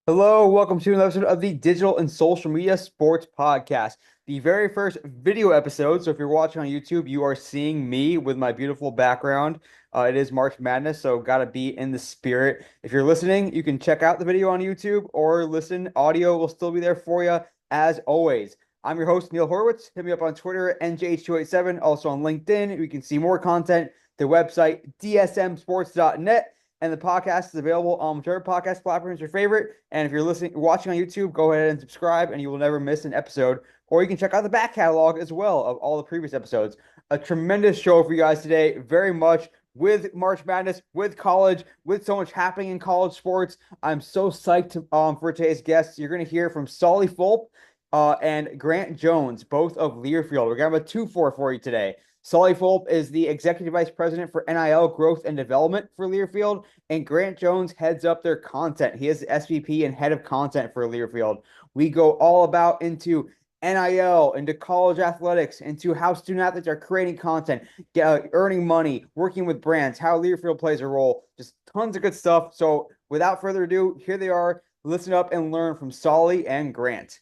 Hello, welcome to another episode of the Digital and Social Media Sports Podcast, the very first video episode. So if you're watching on YouTube, you are seeing me with my beautiful background. It is March Madness, so gotta be in the spirit. If you're listening, you can check out the video on YouTube or listen. Audio will still be there for you as always. I'm your host, Neil Horowitz. Hit me up on Twitter, NJH287, also on LinkedIn. We can see more content. The website, dsmsports.net. And the podcast is available on whichever podcast platform is your favorite. And if you're watching on YouTube, go ahead and subscribe, and you will never miss an episode. Or you can check out the back catalog as well of all the previous episodes. A tremendous show for you guys today, very much with March Madness, with college, with so much happening in college sports. I'm so psyched for today's guests. You're going to hear from Solly Fulp and Grant Jones, both of Learfield. We're going to have a 2-4 for you today. Solly Fulp is the Executive Vice President for NIL Growth and Development for Learfield, and Grant Jones heads up their content. He is the SVP and head of content for Learfield. We go all about into NIL, into college athletics, into how student athletes are creating content, earning money, working with brands, how Learfield plays a role. Just tons of good stuff. So without further ado, here they are. Listen up and learn from Solly and Grant.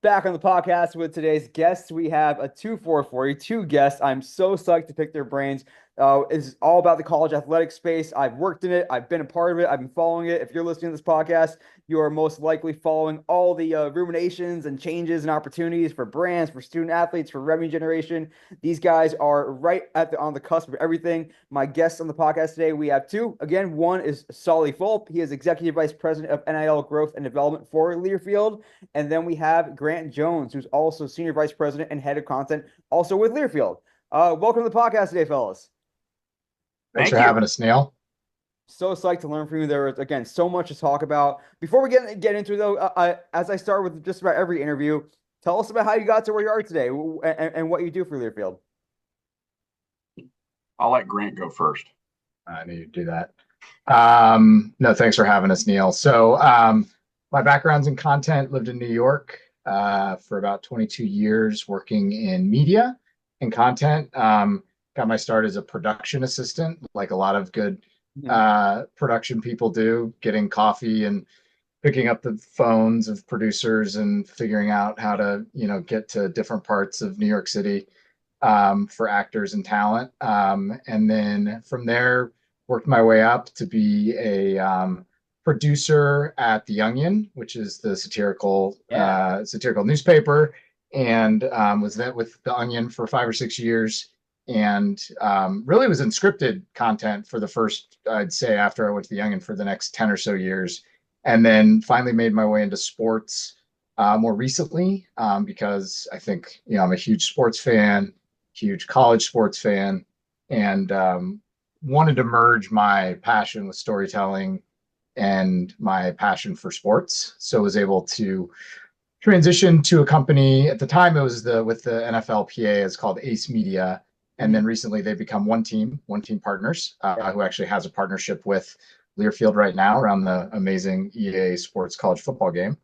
Back on the podcast with today's guests, we have a 2-4 for you, two guests. I'm so psyched to pick their brains. It's all about the college athletic space. I've worked in it. I've been a part of it. I've been following it. If you're listening to this podcast, you are most likely following all the ruminations and changes and opportunities for brands, for student athletes, for revenue generation. These guys are right on the cusp of everything. My guests on the podcast today, we have two. Again, one is Solly Fulp. He is Executive Vice President of NIL Growth and Development for Learfield. And then we have Grant Jones, who's also Senior Vice President and Head of Content, also with Learfield. Welcome to the podcast today, fellas. Thanks for having us, Neil. So psyched to learn from you. There was, again, so much to talk about. Before we get into it, though, as I start with just about every interview, tell us about how you got to where you are today and what you do for Learfield. I'll let Grant go first. I knew you'd do that. No, thanks for having us, Neil. So my background's in content, lived in New York for about 22 years working in media and content. Got my start as a production assistant, like a lot of good production people do, getting coffee and picking up the phones of producers and figuring out how to, get to different parts of New York City for actors and talent. And then from there, worked my way up to be a producer at The Onion, which is the satirical newspaper, and was then with The Onion for 5 or 6 years. And really was in scripted content for the first, I'd say, after I went to The Onion for the next 10 or so years. And then finally made my way into sports more recently because I think, I'm a huge sports fan, huge college sports fan, and wanted to merge my passion with storytelling and my passion for sports. So was able to transition to a company. At the time, it was with the NFLPA. It's called Ace Media. And then recently they've become one team partners, who actually has a partnership with Learfield right now around the amazing EA Sports college football game.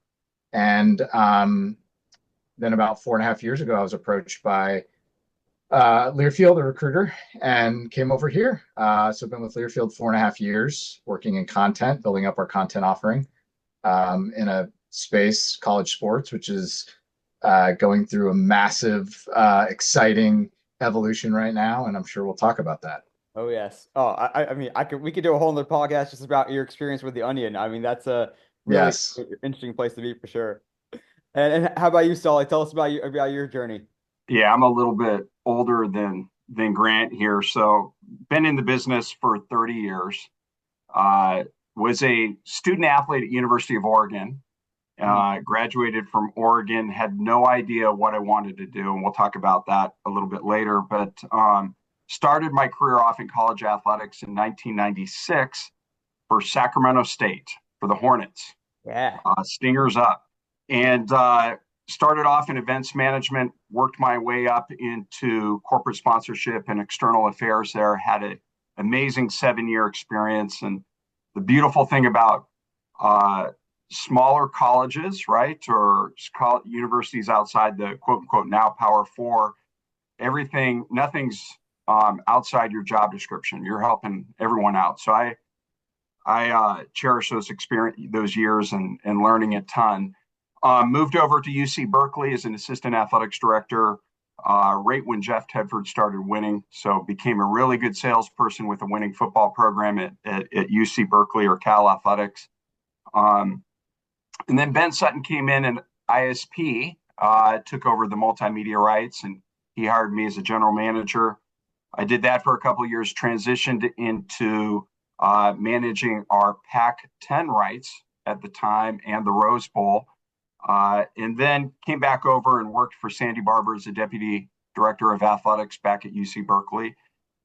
And then about 4.5 years ago, I was approached by Learfield, a recruiter, and came over here. So I've been with Learfield 4.5 years, working in content, building up our content offering in a space, college sports, which is going through a massive, exciting evolution right now, and I'm sure we'll talk about that. Oh yes. Oh, I mean, we could do a whole other podcast just about your experience with The Onion. I mean, that's a really interesting place to be for sure. And how about you, Solly? Tell us about your journey. Yeah, I'm a little bit older than Grant here, so been in the business for 30 years. Was a student athlete at University of Oregon. Graduated from Oregon, had no idea what I wanted to do, and we'll talk about that a little bit later. But started my career off in college athletics in 1996 for Sacramento State for the Hornets. Yeah, Stingers up, and started off in events management. Worked my way up into corporate sponsorship and external affairs. There had an amazing 7-year experience, and the beautiful thing about smaller colleges, right, or universities outside the quote unquote now Power Four, nothing's outside your job description. You're helping everyone out. So I cherish those years and learning a ton. Moved over to UC Berkeley as an assistant athletics director right when Jeff Tedford started winning. So became a really good salesperson with a winning football program at UC Berkeley or Cal Athletics. And then Ben Sutton came in and ISP took over the multimedia rights, and he hired me as a general manager. I did that for a couple of years, transitioned into managing our Pac-10 rights at the time and the Rose Bowl, and then came back over and worked for Sandy Barber as a deputy director of athletics back at UC Berkeley,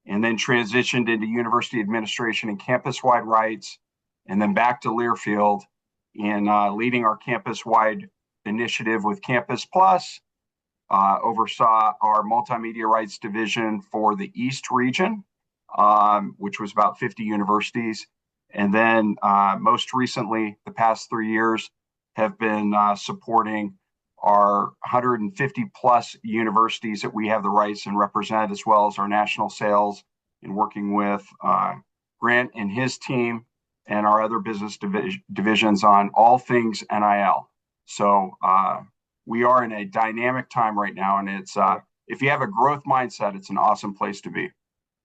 and then transitioned into university administration and campus-wide rights, and then back to Learfield in leading our campus-wide initiative with Campus Plus, oversaw our multimedia rights division for the East region, which was about 50 universities. And then most recently, the past 3 years, have been supporting our 150 plus universities that we have the rights and represent, as well as our national sales, and working with Grant and his team and our other business divisions on all things NIL. So we are in a dynamic time right now, and it's if you have a growth mindset, it's an awesome place to be.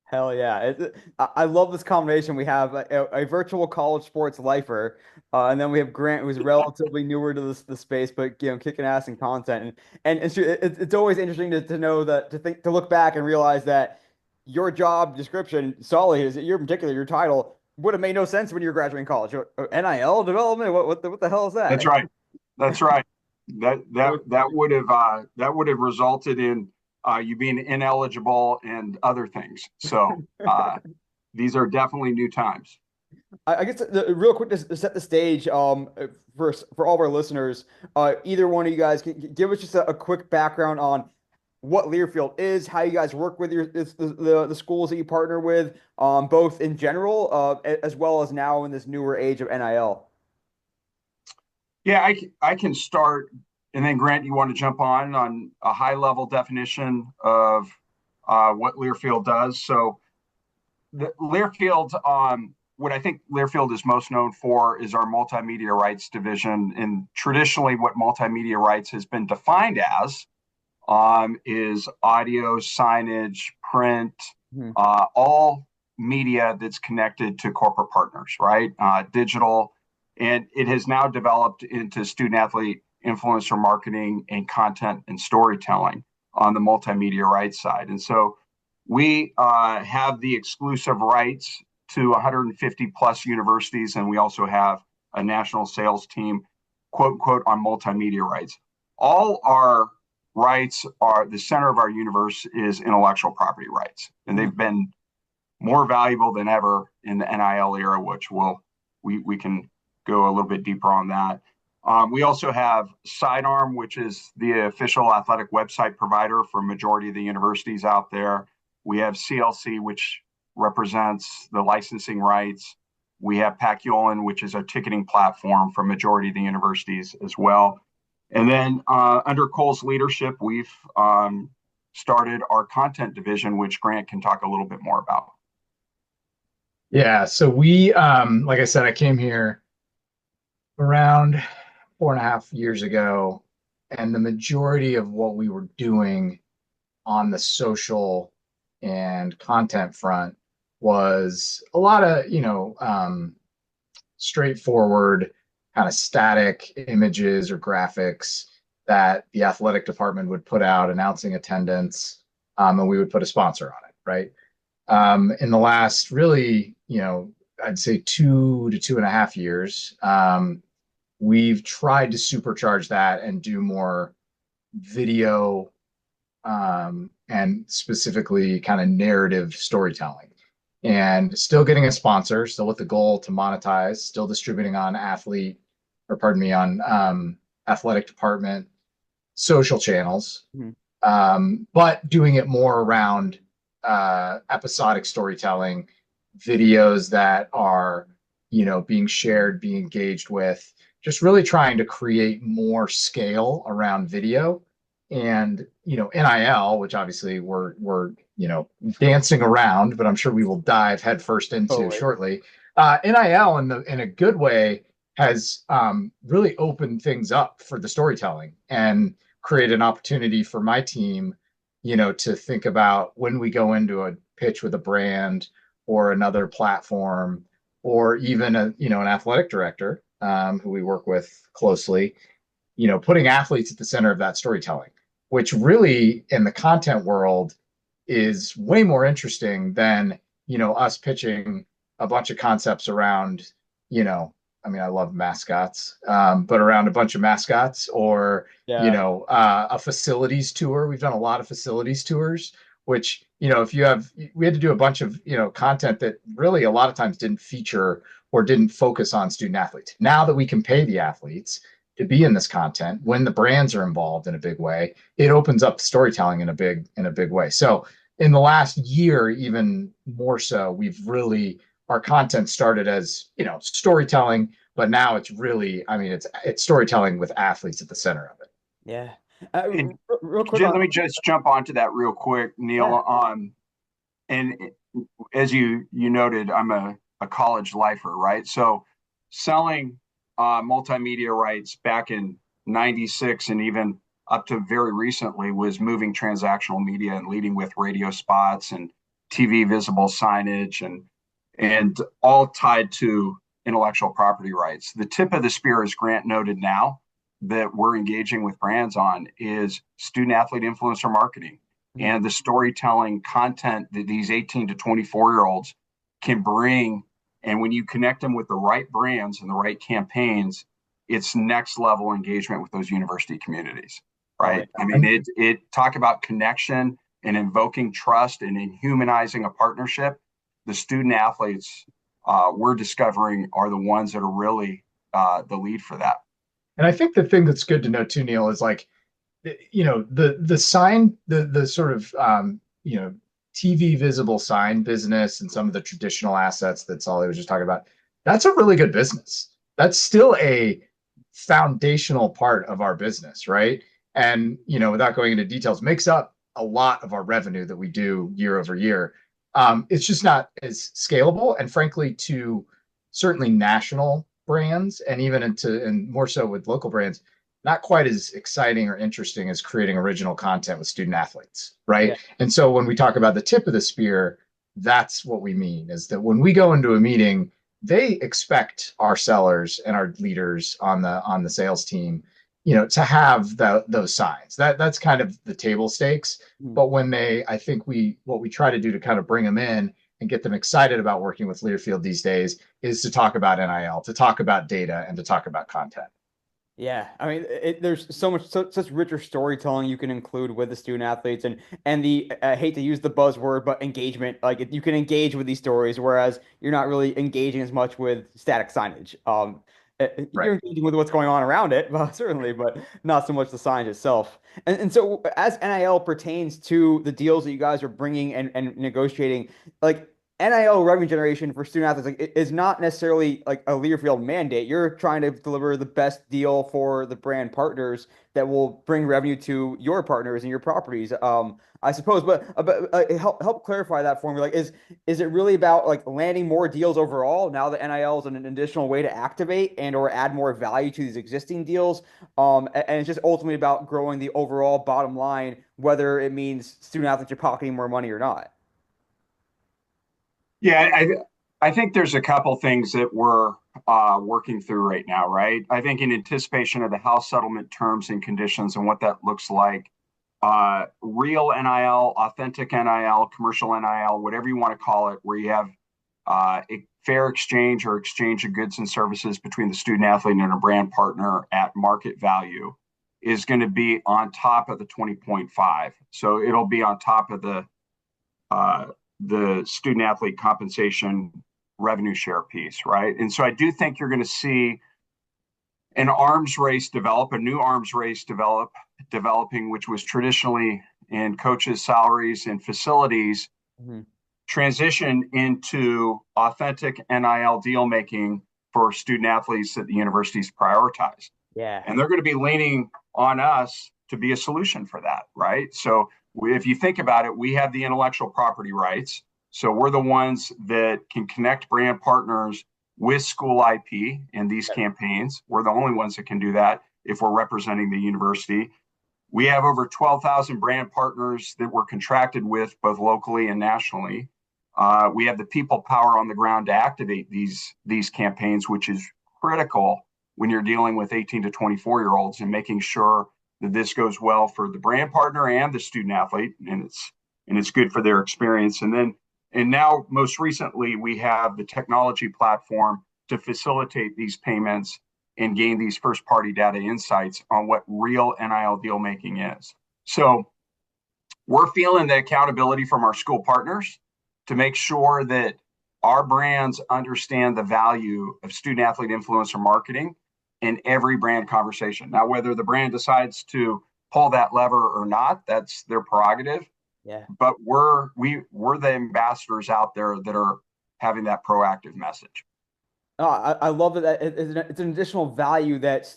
Hell yeah. I love this combination. We have a virtual college sports lifer, and then we have Grant, who's relatively newer to the space, but kicking ass in content. And it's always interesting to know that to look back and realize that your job description, Solly, is your particular your title would have made no sense when you were graduating college. NIL development? What the hell is That's that? right. That's right. That would have resulted in you being ineligible and other things. So these are definitely new times. I guess real quick to set the stage, for all of our listeners, either one of you guys can give us just a quick background on what Learfield is, how you guys work with the schools that you partner with, both in general, as well as now in this newer age of NIL. Yeah, I can start, and then Grant, you want to jump on a high level definition of what Learfield does. So the Learfield, what I think Learfield is most known for is our multimedia rights division. And traditionally, what multimedia rights has been defined as is audio, signage, print, Hmm. all media that's connected to corporate partners, right? Digital. And it has now developed into student athlete influencer marketing and content and storytelling on the multimedia rights side. And so we have the exclusive rights to 150 plus universities, and we also have a national sales team, quote unquote, on multimedia rights. All our rights are the center of our universe is intellectual property rights, and they've been more valuable than ever in the NIL era, which we can go a little bit deeper on that. We also have Sidearm, which is the official athletic website provider for majority of the universities out there. We have CLC, which represents the licensing rights. We have Paciolan, which is a ticketing platform for majority of the universities as well. And then under Cole's leadership, we've started our content division, which Grant can talk a little bit more about. Yeah, so we, like I said, I came here around 4.5 years ago, and the majority of what we were doing on the social and content front was a lot of, straightforward kind of static images or graphics that the athletic department would put out announcing attendance, and we would put a sponsor on it, right? In the last really, I'd say 2 to 2.5 years, we've tried to supercharge that and do more video, and specifically kind of narrative storytelling, and still getting a sponsor, still with the goal to monetize, still distributing on athletic department social channels, but doing it more around episodic storytelling, videos that are, being shared, being engaged with, just really trying to create more scale around video And NIL, which obviously we're dancing around, but I'm sure we will dive headfirst into Totally. shortly. NIL in a good way has really opened things up for the storytelling and create an opportunity for my team, to think about when we go into a pitch with a brand or another platform, or even an athletic director who we work with closely, putting athletes at the center of that storytelling, which really in the content world is way more interesting than, us pitching a bunch of concepts around, I mean, I love mascots, but around a bunch of mascots or, Yeah. a facilities tour. We've done a lot of facilities tours, which, if we had to do a bunch of, content that really a lot of times didn't feature or didn't focus on student athletes. Now that we can pay the athletes to be in this content, when the brands are involved in a big way, it opens up storytelling in a big way. So in the last year, even more so, our content started as, storytelling, but now it's really, I mean, it's storytelling with athletes at the center of it. Yeah. And Real quick on, let me just jump onto that real quick, Neil. yeah. And as you noted, I'm a college lifer, right? So selling multimedia rights back in '96 and even up to very recently was moving transactional media and leading with radio spots and TV visible signage and all tied to intellectual property rights. The tip of the spear, as Grant noted now, that we're engaging with brands on is student athlete influencer marketing Mhm. and the storytelling content that these 18 to 24-year-olds can bring. And when you connect them with the right brands and the right campaigns, it's next level engagement with those university communities, Oh, right? yeah. I mean, it talk about connection and invoking trust and in humanizing a partnership. The student athletes we're discovering are the ones that are really the lead for that. And I think the thing that's good to know too, Neil, is like, the sign, the sort of TV visible sign business and some of the traditional assets that Solly was just talking about. That's a really good business. That's still a foundational part of our business, right? And without going into details, makes up a lot of our revenue that we do year over year. It's just not as scalable, and frankly, to certainly national brands, and even and more so with local brands, not quite as exciting or interesting as creating original content with student athletes, Yeah. right? And so when we talk about the tip of the spear, that's what we mean, is that when we go into a meeting, they expect our sellers and our leaders on the sales team, to have those signs. That's kind of the table stakes. Mhm. But I think what we try to do to kind of bring them in and get them excited about working with Learfield these days is to talk about NIL, to talk about data, and to talk about content. Yeah, I mean, there's so much, such richer storytelling you can include with the student athletes, and I hate to use the buzzword, but engagement. Like you can engage with these stories, whereas you're not really engaging as much with static signage. You're Right. engaging with what's going on around it, well, certainly, but not so much the signage itself. And so, as NIL pertains to the deals that you guys are bringing and negotiating, like NIL revenue generation for student athletes like is not necessarily like a Learfield mandate. You're trying to deliver the best deal for the brand partners that will bring revenue to your partners and your properties. I suppose, but help clarify that for me. Like, is it really about like landing more deals overall now that NIL is an additional way to activate and or add more value to these existing deals? And it's just ultimately about growing the overall bottom line, whether it means student athletes are pocketing more money or not. Yeah, I think there's a couple things that we're working through right now, right? I think in anticipation of the House settlement terms and conditions and what that looks like, real NIL, authentic NIL, commercial NIL, whatever you want to call it, where you have a fair exchange or exchange of goods and services between the student athlete and a brand partner at market value is going to be on top of the 20.5. So it'll be on top of uh, the student athlete compensation revenue share piece, right? And so I do think you're going to see an arms race develop, a new arms race developing, which was traditionally in coaches' salaries and facilities, Mhm. transition into authentic NIL deal making for student athletes that the universities prioritize. Yeah. And they're going to be leaning on us to be a solution for that, right? So if you think about it, we have the intellectual property rights. So we're the ones that can connect brand partners with school IP in these campaigns. We're the only ones that can do that if we're representing the university. We have over 12,000 brand partners that we're contracted with both locally and nationally. We have the people power on the ground to activate these campaigns, which is critical when you're dealing with 18 to 24-year-olds and making sure that this goes well for the brand partner and the student athlete, and it's good for their experience. And now most recently we have the technology platform to facilitate these payments and gain these first party data insights on what real NIL deal making is. So we're feeling the accountability from our school partners to make sure that our brands understand the value of student athlete influencer marketing in every brand conversation. Now, whether the brand decides to pull that lever or not, that's their prerogative. Yeah. But we're the ambassadors out there that are having that proactive message. I love that it's an additional value that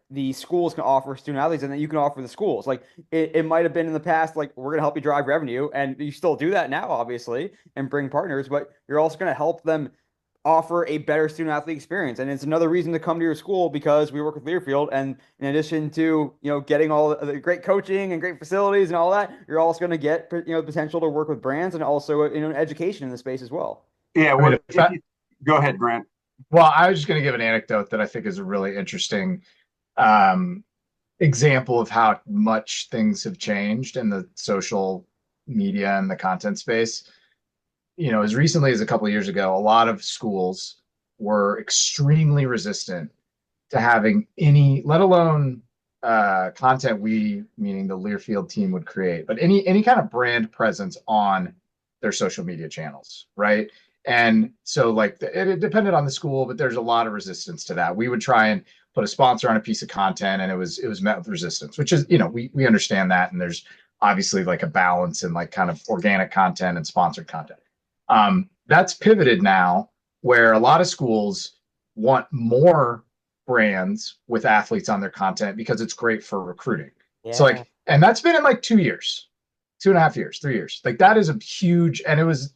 the schools can offer student athletes and that you can offer the schools. Like it might have been in the past, like we're gonna help you drive revenue, and you still do that now, obviously, and bring partners, but you're also gonna help them offer a better student athlete experience. And it's another reason to come to your school because we work with Learfield. And in addition to, getting all the great coaching and great facilities and all that, you're also going to get, the potential to work with brands and also, education in the space as well. Yeah. I mean, Go ahead, Grant. well, I was just going to give an anecdote that I think is a really interesting um, example of how much things have changed in the social media and the content space. As recently as a couple of years ago, a lot of schools were extremely resistant to having any, let alone content meaning the Learfield team would create, but any kind of brand presence on their social media channels, right? And so like it depended on the school, but there's a lot of resistance to that. We would try and put a sponsor on a piece of content, and it was met with resistance, which is, we understand that, and there's obviously like a balance in like kind of organic content and sponsored content. That's pivoted now, where a lot of schools want more brands with athletes on their content because it's great for recruiting. So Yeah. like, and that's been in like 2 years, 2.5 years, 3 years. Like that is a huge, and it was,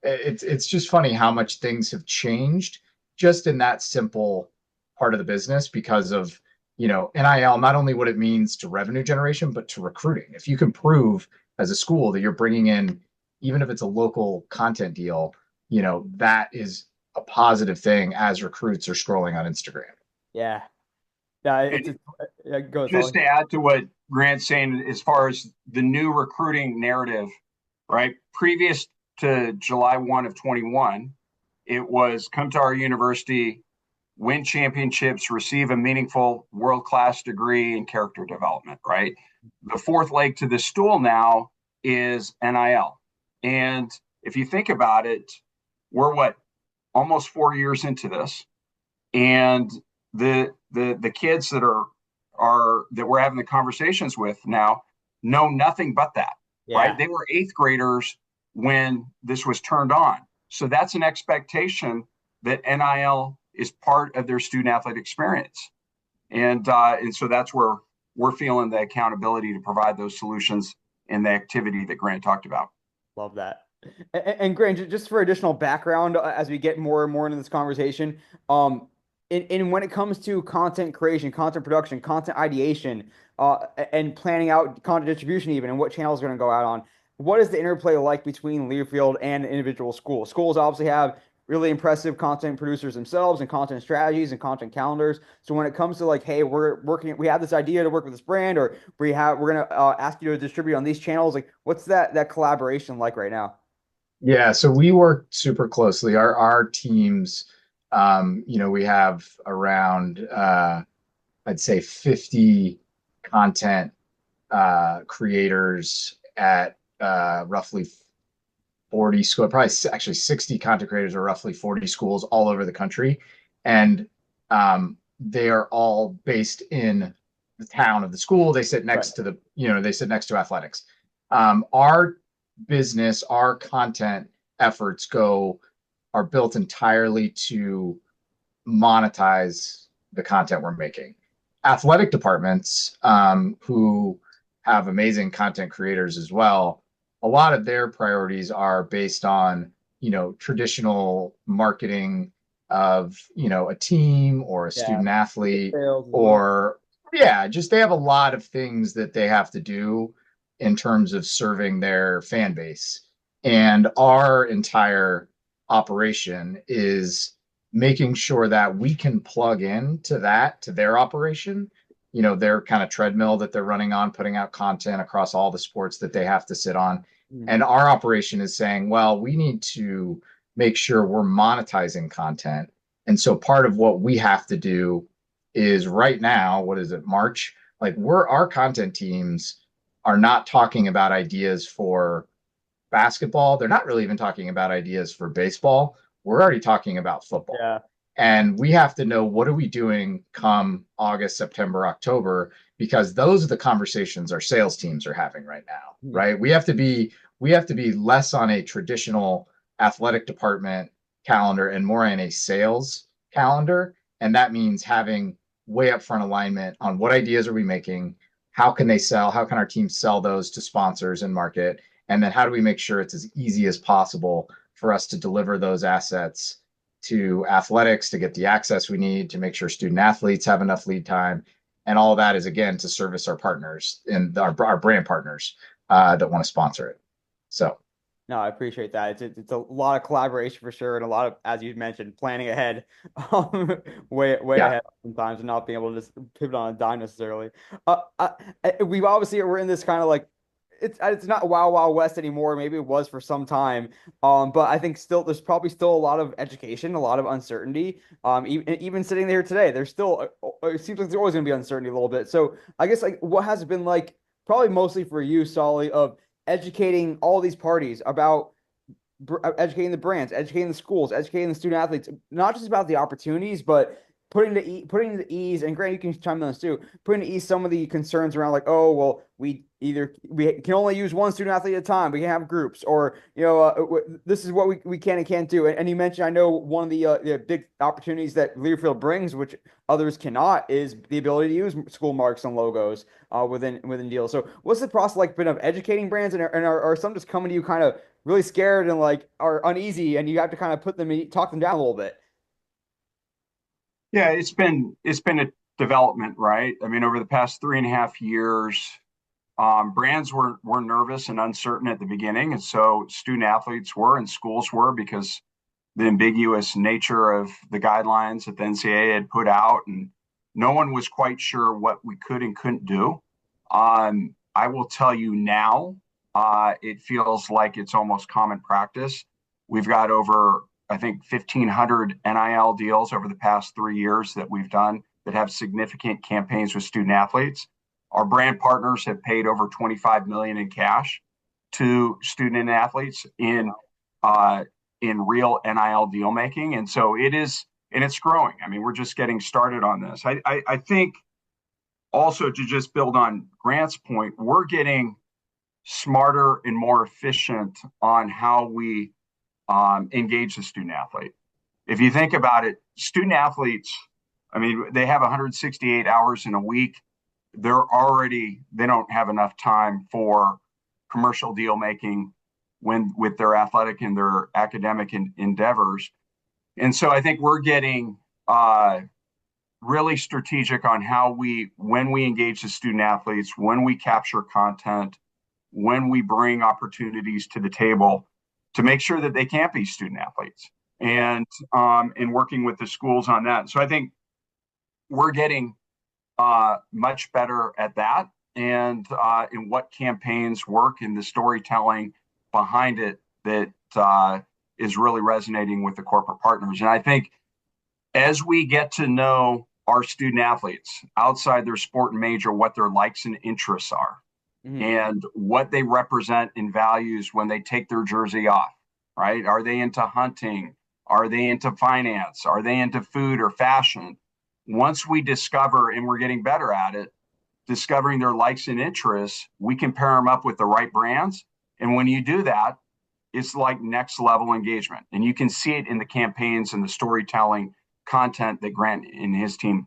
it's just funny how much things have changed just in that simple part of the business because of, NIL, not only what it means to revenue generation, but to recruiting. If you can prove as a school that you're bringing in, even if it's a local content deal, that is a positive thing as recruits are scrolling on Instagram. Yeah. Yeah. Go Just to add to what Grant's saying, as far as the new recruiting narrative, right? Previous to July 1 of 21, it was come to our university, win championships, receive a meaningful world-class degree in character development, right? The fourth leg to the stool now is NIL. And if you think about it, we're almost 4 years into this. And the kids that that we're having the conversations with now know nothing but that, right? They were eighth graders when this was turned on. So that's an expectation that NIL is part of their student athlete experience. And so that's where we're feeling the accountability to provide those solutions and the activity that Grant talked about. Love that. And Grant, just for additional background, as we get more and more into this conversation, when it comes to content creation, content production, content ideation, and planning out content distribution, even and what channels are going to go out on, what is the interplay like between Learfield and individual schools? Schools obviously have really impressive content producers themselves and content strategies and content calendars. So when it comes to like, hey, we have this idea to work with this brand, or we're going to ask you to distribute on these channels. Like, what's that collaboration like right now? Yeah, so we work super closely. Our teams, we have around I'd say 50 content creators at roughly 40 schools, probably actually 60 content creators or roughly 40 schools all over the country. And they are all based in the town of the school. They sit next to they sit next to athletics. Our business, our content efforts are built entirely to monetize the content we're making. athletic departments who have amazing content creators as well, a lot of their priorities are based on, traditional marketing of, a team or a Yeah, student athlete, sales as well. or yeah, just they have a lot of things that they have to do in terms of serving their fan base. And our entire operation is making sure that we can plug in to that, to their operation, their kind of treadmill that they're running on, putting out content across all the sports that they have to sit on. Mhm. And our operation is saying, well, we need to make sure we're monetizing content. And so part of what we have to do is right now, what is it, March? Like our content teams are not talking about ideas for basketball. They're not really even talking about ideas for baseball. We're already talking about football. Yeah. And we have to know, what are we doing come August, September, October, because those are the conversations our sales teams are having right now, Mhm. right? We have to be less on a traditional athletic department calendar and more in a sales calendar. And that means having way upfront alignment on what ideas are we making, how can they sell, how can our team sell those to sponsors and market, and then how do we make sure it's as easy as possible for us to deliver those assets to athletics to get the access we need to make sure student athletes have enough lead time. And all of that is, again, to service our partners and our brand partners that want to sponsor it. So, No, I appreciate that. It's a lot of collaboration for sure, and a lot of, as you mentioned, planning ahead, way yeah, ahead sometimes, and not being able to just pivot on a dime necessarily. We've obviously we're in this kind of like it's not Wild West anymore. Maybe it was for some time, but I think still there's probably still a lot of education, a lot of uncertainty. Even sitting there today, there's still it seems like there's always going to be uncertainty a little bit. So I guess like what has it been like? Probably mostly for you, Solly, of educating all these parties about educating the brands, educating the schools, educating the student athletes, not just about the opportunities, but putting to ease. And Grant, you can chime in on this too. Putting to ease some of the concerns around like, oh well, we can only use one student athlete at a time. We can have groups, or this is what we can and can't do. And you mentioned, I know one of the big opportunities that Learfield brings, which others cannot, is the ability to use school marks and logos within deals. So what's the process like been of educating brands, and are some just coming to you kind of really scared and like are uneasy, and you have to kind of talk them down a little bit? Yeah, it's been a development, right? I mean, over the past 3.5 years, brands were nervous and uncertain at the beginning, and so student athletes were and schools were, because the ambiguous nature of the guidelines that the NCAA had put out, and no one was quite sure what we could and couldn't do. I will tell you now, it feels like it's almost common practice. We've got over, I think, 1,500 NIL deals over the past 3 years that we've done that have significant campaigns with student athletes. Our brand partners have paid over 25 million in cash to student athletes uh, in real NIL deal making, and so it is, and it's growing. I mean, we're just getting started on this. I think also, to just build on Grant's point, we're getting smarter and more efficient on how we engage the student athlete. If you think about it, student athletes, I mean, they have 168 hours in a week. They don't have enough time for commercial deal making when with their athletic and their academic endeavors. And so I think we're getting really strategic on when we engage the student athletes, when we capture content, when we bring opportunities to the table to make sure that they can't be student athletes, Yeah. and working with the schools on that. So I think we're getting much better at that, and in what campaigns work and the storytelling behind it that is really resonating with the corporate partners. And I think as we get to know our student athletes outside their sport and major, what their likes and interests are, Mhm. and what they represent in values when they take their jersey off, right? Are they into hunting? Are they into finance? Are they into food or fashion? Once we discover, and we're getting better at it, discovering their likes and interests, we can pair them up with the right brands. And when you do that, it's like next level engagement. And you can see it in the campaigns and the storytelling content that Grant and his team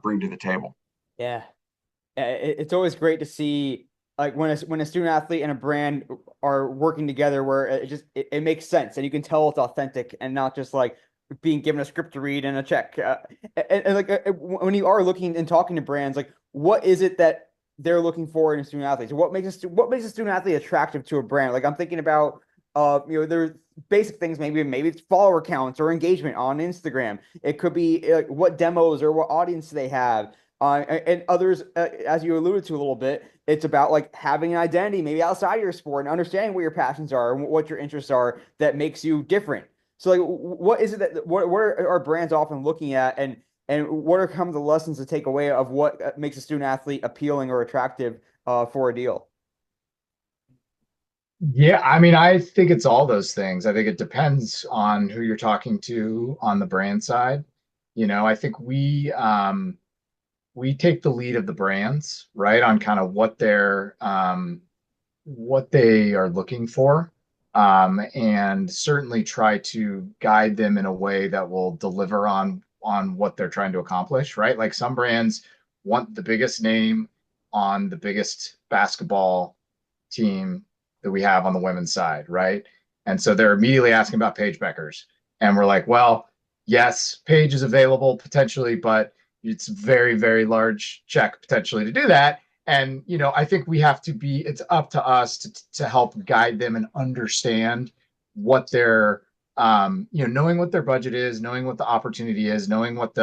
bring to the table. Yeah. It's always great to see like when a student athlete and a brand are working together where it makes sense and you can tell it's authentic and not just like being given a script to read and a check. When you are looking and talking to brands, like what is it that they're looking for in a student athlete? So what makes a student athlete attractive to a brand? Like I'm thinking about there's basic things, maybe it's follower counts or engagement on Instagram. It could be like what demos or what audience they have. And others, as you alluded to a little bit, it's about like having an identity, maybe outside your sport, and understanding what your passions are and what your interests are that makes you different. So, like, what is it that what are brands often looking at, and what are some of the lessons to take away of what makes a student athlete appealing or attractive for a deal? Yeah, I mean, I think it's all those things. I think it depends on who you're talking to on the brand side. I think we take the lead of the brands, right, on kind of what they are looking for, and certainly try to guide them in a way that will deliver on what they're trying to accomplish, right? Like some brands want the biggest name on the biggest basketball team that we have on the women's side, right? And so they're immediately asking about Paige Beckers. And we're like, well, yes, Paige is available potentially, but it's very, very large check potentially to do that. And, I think it's up to us to help guide them and understand what knowing what their budget is, knowing what the opportunity is, knowing what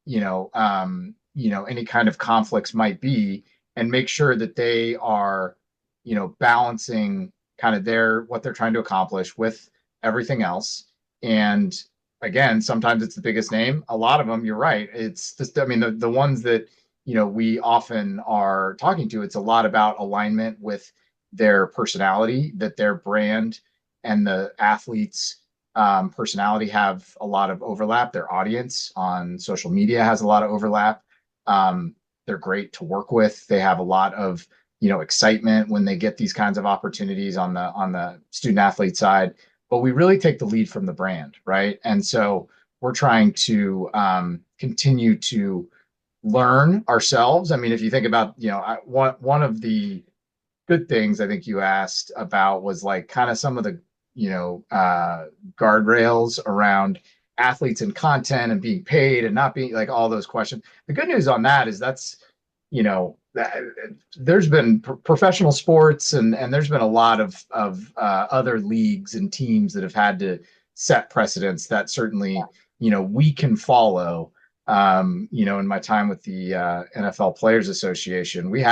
any kind of conflicts might be, and make sure that they are balancing kind of what they're trying to accomplish with everything else. And again, sometimes it's the biggest name. A lot of them, you're right. It's just, I mean, the ones that, we often are talking to, it's a lot about alignment with their personality, that their brand and the athletes' personality have a lot of overlap. Their audience on social media has a lot of overlap. They're great to work with. They have a lot of excitement when they get these kinds of opportunities on the student athlete side. But we really take the lead from the brand, right? And so we're trying to continue to learn ourselves. I mean, if you think about, one of the good things I think you asked about was like kind of some of the, guardrails around athletes and content and being paid and not being like all those questions. The good news on that is that there's been professional sports and there's been a lot of other leagues and teams that have had to set precedents that certainly we can follow. In my time with the NFL Players Association, we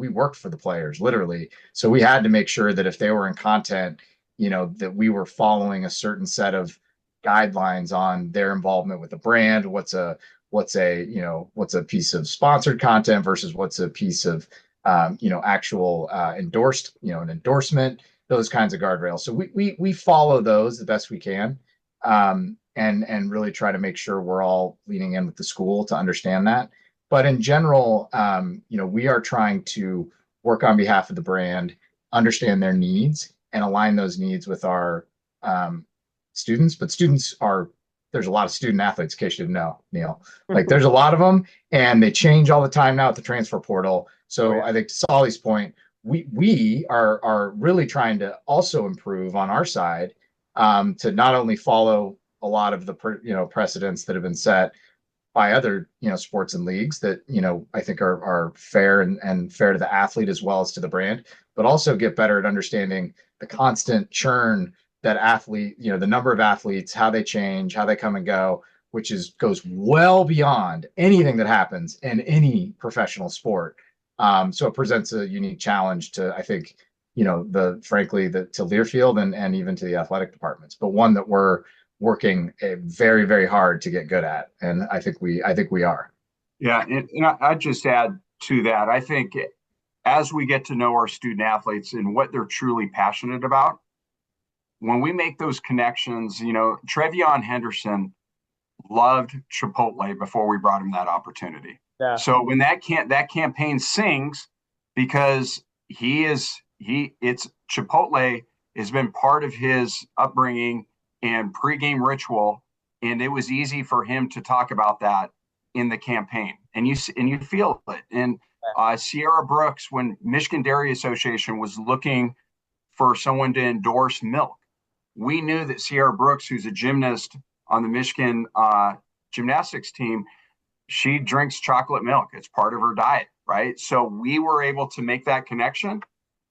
worked for the players literally, so we had to make sure that if they were in content, that we were following a certain set of guidelines on their involvement with the brand. What's a piece of sponsored content versus what's a piece of actual endorsed, an endorsement, those kinds of guardrails. So we follow those the best we can, and really try to make sure we're all leaning in with the school to understand that. But in general, we are trying to work on behalf of the brand, understand their needs, and align those needs with our students. But there's a lot of student athletes, in case you didn't know, Neil. Like there's a lot of them, and they change all the time now at the transfer portal. Oh So yeah. I think to Solly's point, we are really trying to also improve on our side, to not only follow a lot of the precedents that have been set by other sports and leagues that I think are fair and fair to the athlete as well as to the brand, but also get better at understanding the constant churn that the number of athletes, how they change, how they come and go, which goes well beyond anything that happens in any professional sport. So it presents a unique challenge to, I think, frankly, to Learfield and even to the athletic departments, but one that we're working very, very hard to get good at. And I think we are. Yeah, and I'd just add to that. I think as we get to know our student athletes and what they're truly passionate about, when we make those connections, Trevion Henderson loved Chipotle before we brought him that opportunity. Yeah. So when that campaign sings, because it's Chipotle has been part of his upbringing and pregame ritual, and it was easy for him to talk about that in the campaign. and you feel it. And Sierra Brooks, when Michigan Dairy Association was looking for someone to endorse milk, we knew that Sierra Brooks, who's a gymnast on the Michigan gymnastics team, she drinks chocolate milk. It's part of her diet, right? So we were able to make that connection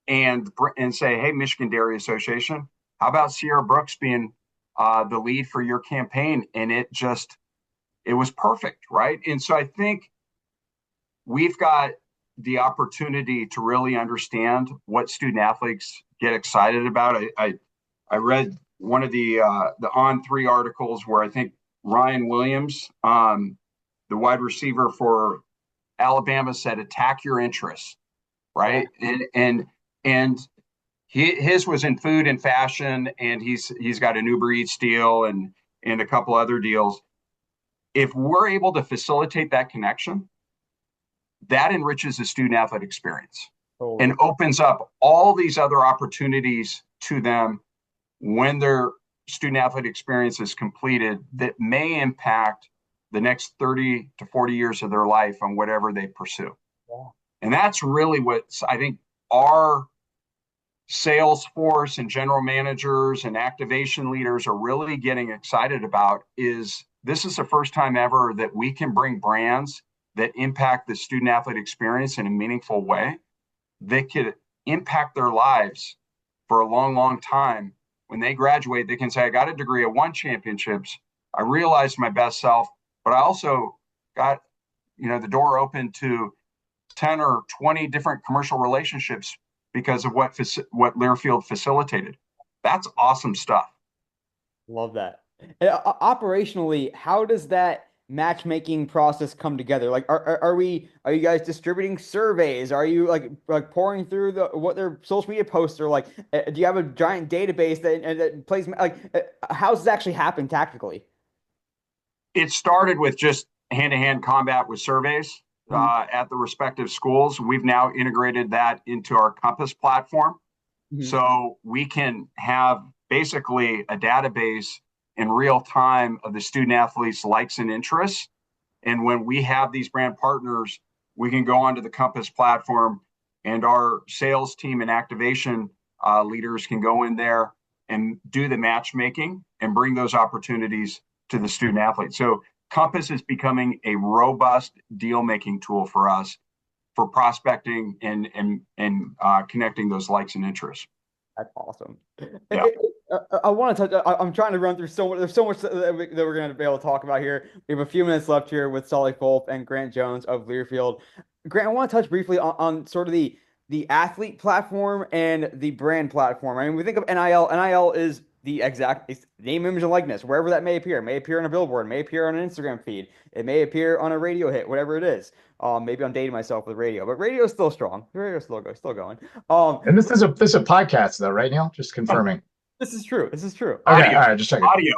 and say, hey, Michigan Dairy Association, how about Sierra Brooks being the lead for your campaign? And it was perfect, right? And so I think we've got the opportunity to really understand what student athletes get excited about. I read one of the On3 articles where I think Ryan Williams, the wide receiver for Alabama, said, attack your interests, right? And his was in food and fashion, and he's got an Uber Eats deal and a couple other deals. If we're able to facilitate that connection, that enriches the student athlete experience and opens up all these other opportunities to them when their student athlete experience is completed that may impact the next 30 to 40 years of their life on whatever they pursue. Yeah. And that's really what I think our sales force and general managers and activation leaders are really getting excited about. Is this is the first time ever that we can bring brands that impact the student athlete experience in a meaningful way that could impact their lives for a long, long time. When they graduate, they can say, I got a degree, I won championships, I realized my best self, but I also got, the door open to 10 or 20 different commercial relationships because of what Learfield facilitated. That's awesome stuff. Love that. Operationally, how does that matchmaking process come together? Like, are you guys distributing surveys? Are you like pouring through what their social media posts are like? Do you have a giant database that plays like? How does it actually happen tactically? It started with just hand-to-hand combat with surveys at the respective schools. We've now integrated that into our Compass platform. So we can have basically a database in real time of the student athletes' likes and interests. And when we have these brand partners, we can go onto the Compass platform, and our sales team and activation leaders can go in there and do the matchmaking and bring those opportunities to the student athlete. So Compass is becoming a robust deal-making tool for us for prospecting and connecting those likes and interests. That's awesome. Yeah. I want to touch. I'm trying to run through so much. There's so much that we're going to be able to talk about here. We have a few minutes left here with Solly Fulp and Grant Jones of Learfield. Grant, I want to touch briefly on sort of the athlete platform and the brand platform. I mean, we think of NIL. NIL is the exact name, image, and likeness, wherever that may appear. It may appear on a billboard, may appear on an Instagram feed, it may appear on a radio hit, whatever it is. Maybe I'm dating myself with radio, but radio is still strong. Radio is still going. And this is a podcast though, right, Neil? Just confirming. This is true. Okay, audio. all right, just checking. Audio.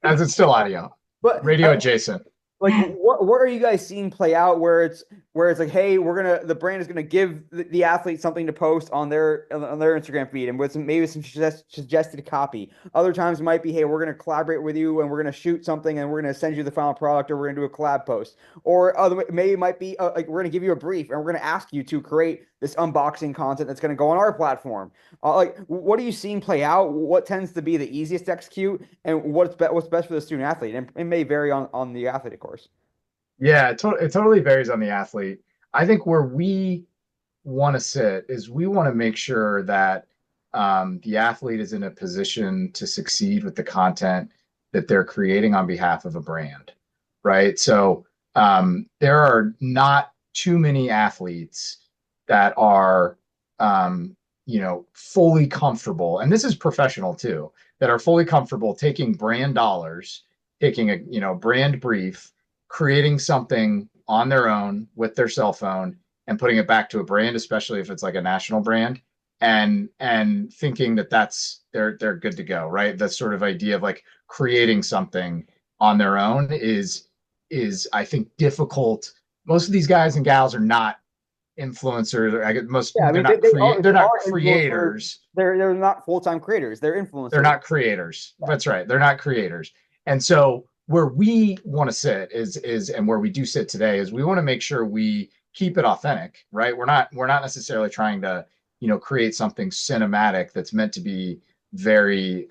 As it's still audio, but radio adjacent. Like, what are you guys seeing play out where it's like, hey, the brand is gonna give the athlete something to post on their Instagram feed and with maybe some suggested copy. Other times it might be, hey, we're gonna collaborate with you and we're gonna shoot something and we're gonna send you the final product, or we're gonna do a collab post. Or maybe it might be like we're gonna give you a brief and we're gonna ask you to create this unboxing content that's gonna go on our platform. Like, what are you seeing play out? What tends to be the easiest to execute, and what's best for the student athlete? And it may vary on the athlete, of course. Yeah, it totally varies on the athlete. I think where we want to sit is we want to make sure that the athlete is in a position to succeed with the content that they're creating on behalf of a brand, right? So there are not too many athletes that are, fully comfortable, and this is professional too, that are fully comfortable taking brand dollars, taking a, brand brief, creating something on their own with their cell phone and putting it back to a brand, especially if it's like a national brand, and thinking that they're good to go, right? That sort of idea of like creating something on their own is I think difficult. Most of these guys and gals are not influencers. I get most. Yeah, they're not creators. They're not full-time creators. They're influencers. They're not creators. That's right. They're not creators. And so where we want to sit is and where we do sit today is we want to make sure we keep it authentic, right? We're not necessarily trying to, create something cinematic that's meant to be very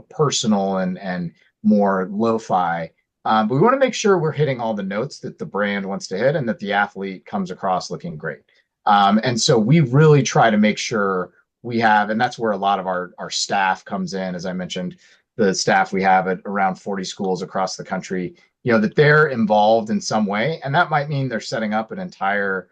personal and more lo-fi. But we want to make sure we're hitting all the notes that the brand wants to hit and that the athlete comes across looking great. And so we really try to make sure we have, and that's where a lot of our staff comes in, as I mentioned, the staff we have at around 40 schools across the country, that they're involved in some way. And that might mean they're setting up an entire,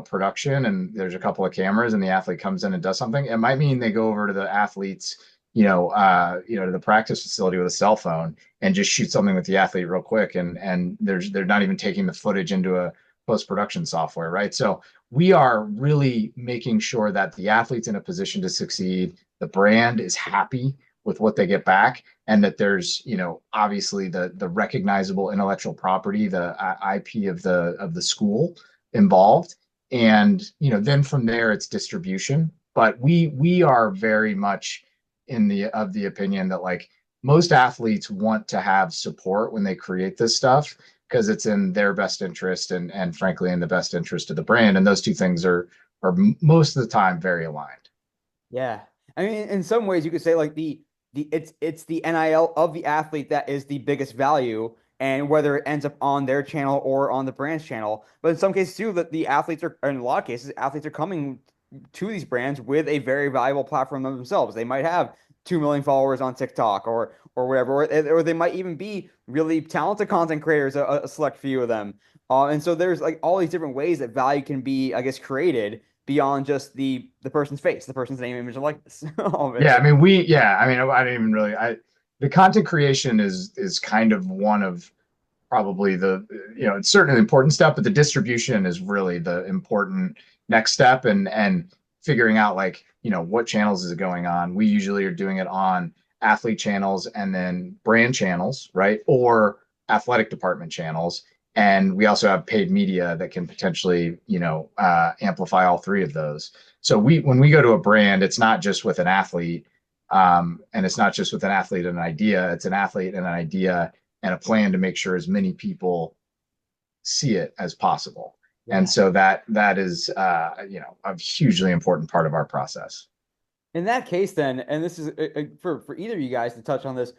production and there's a couple of cameras and the athlete comes in and does something. It might mean they go over to the athletes, to the practice facility with a cell phone and just shoot something with the athlete real quick. And they're not even taking the footage into a post-production software, right? So we are really making sure that the athlete's in a position to succeed. The brand is happy with what they get back, and that there's, obviously the recognizable intellectual property, the IP of the school involved. And, then from there it's distribution. But we are very much of the opinion that, like, most athletes want to have support when they create this stuff because it's in their best interest and frankly in the best interest of the brand. And those two things are most of the time very aligned. Yeah. I mean, in some ways you could say like it's the NIL of the athlete that is the biggest value, and whether it ends up on their channel or on the brand's channel. But in some cases too, that the athletes are, in a lot of cases, athletes are coming to these brands with a very valuable platform themselves. They might have 2 million followers on TikTok or whatever, or they might even be really talented content creators, a select few of them. And so there's like all these different ways that value can be, I guess, created beyond just the person's face, the person's name, image, and likeness. Yeah, So, I mean, I didn't even really, the content creation is kind of one of probably it's certainly an important step, but the distribution is really the important next step. And figuring out, like, what channels is it going on. We usually are doing it on athlete channels and then brand channels, right? Or athletic department channels. And we also have paid media that can potentially, amplify all three of those. So when we go to a brand, it's not just with an athlete, and it's not just with an athlete and an idea. It's an athlete and an idea and a plan to make sure as many people see it as possible. And yeah. so that is, a hugely important part of our process. In that case, then, and this is for either of you guys to touch on this,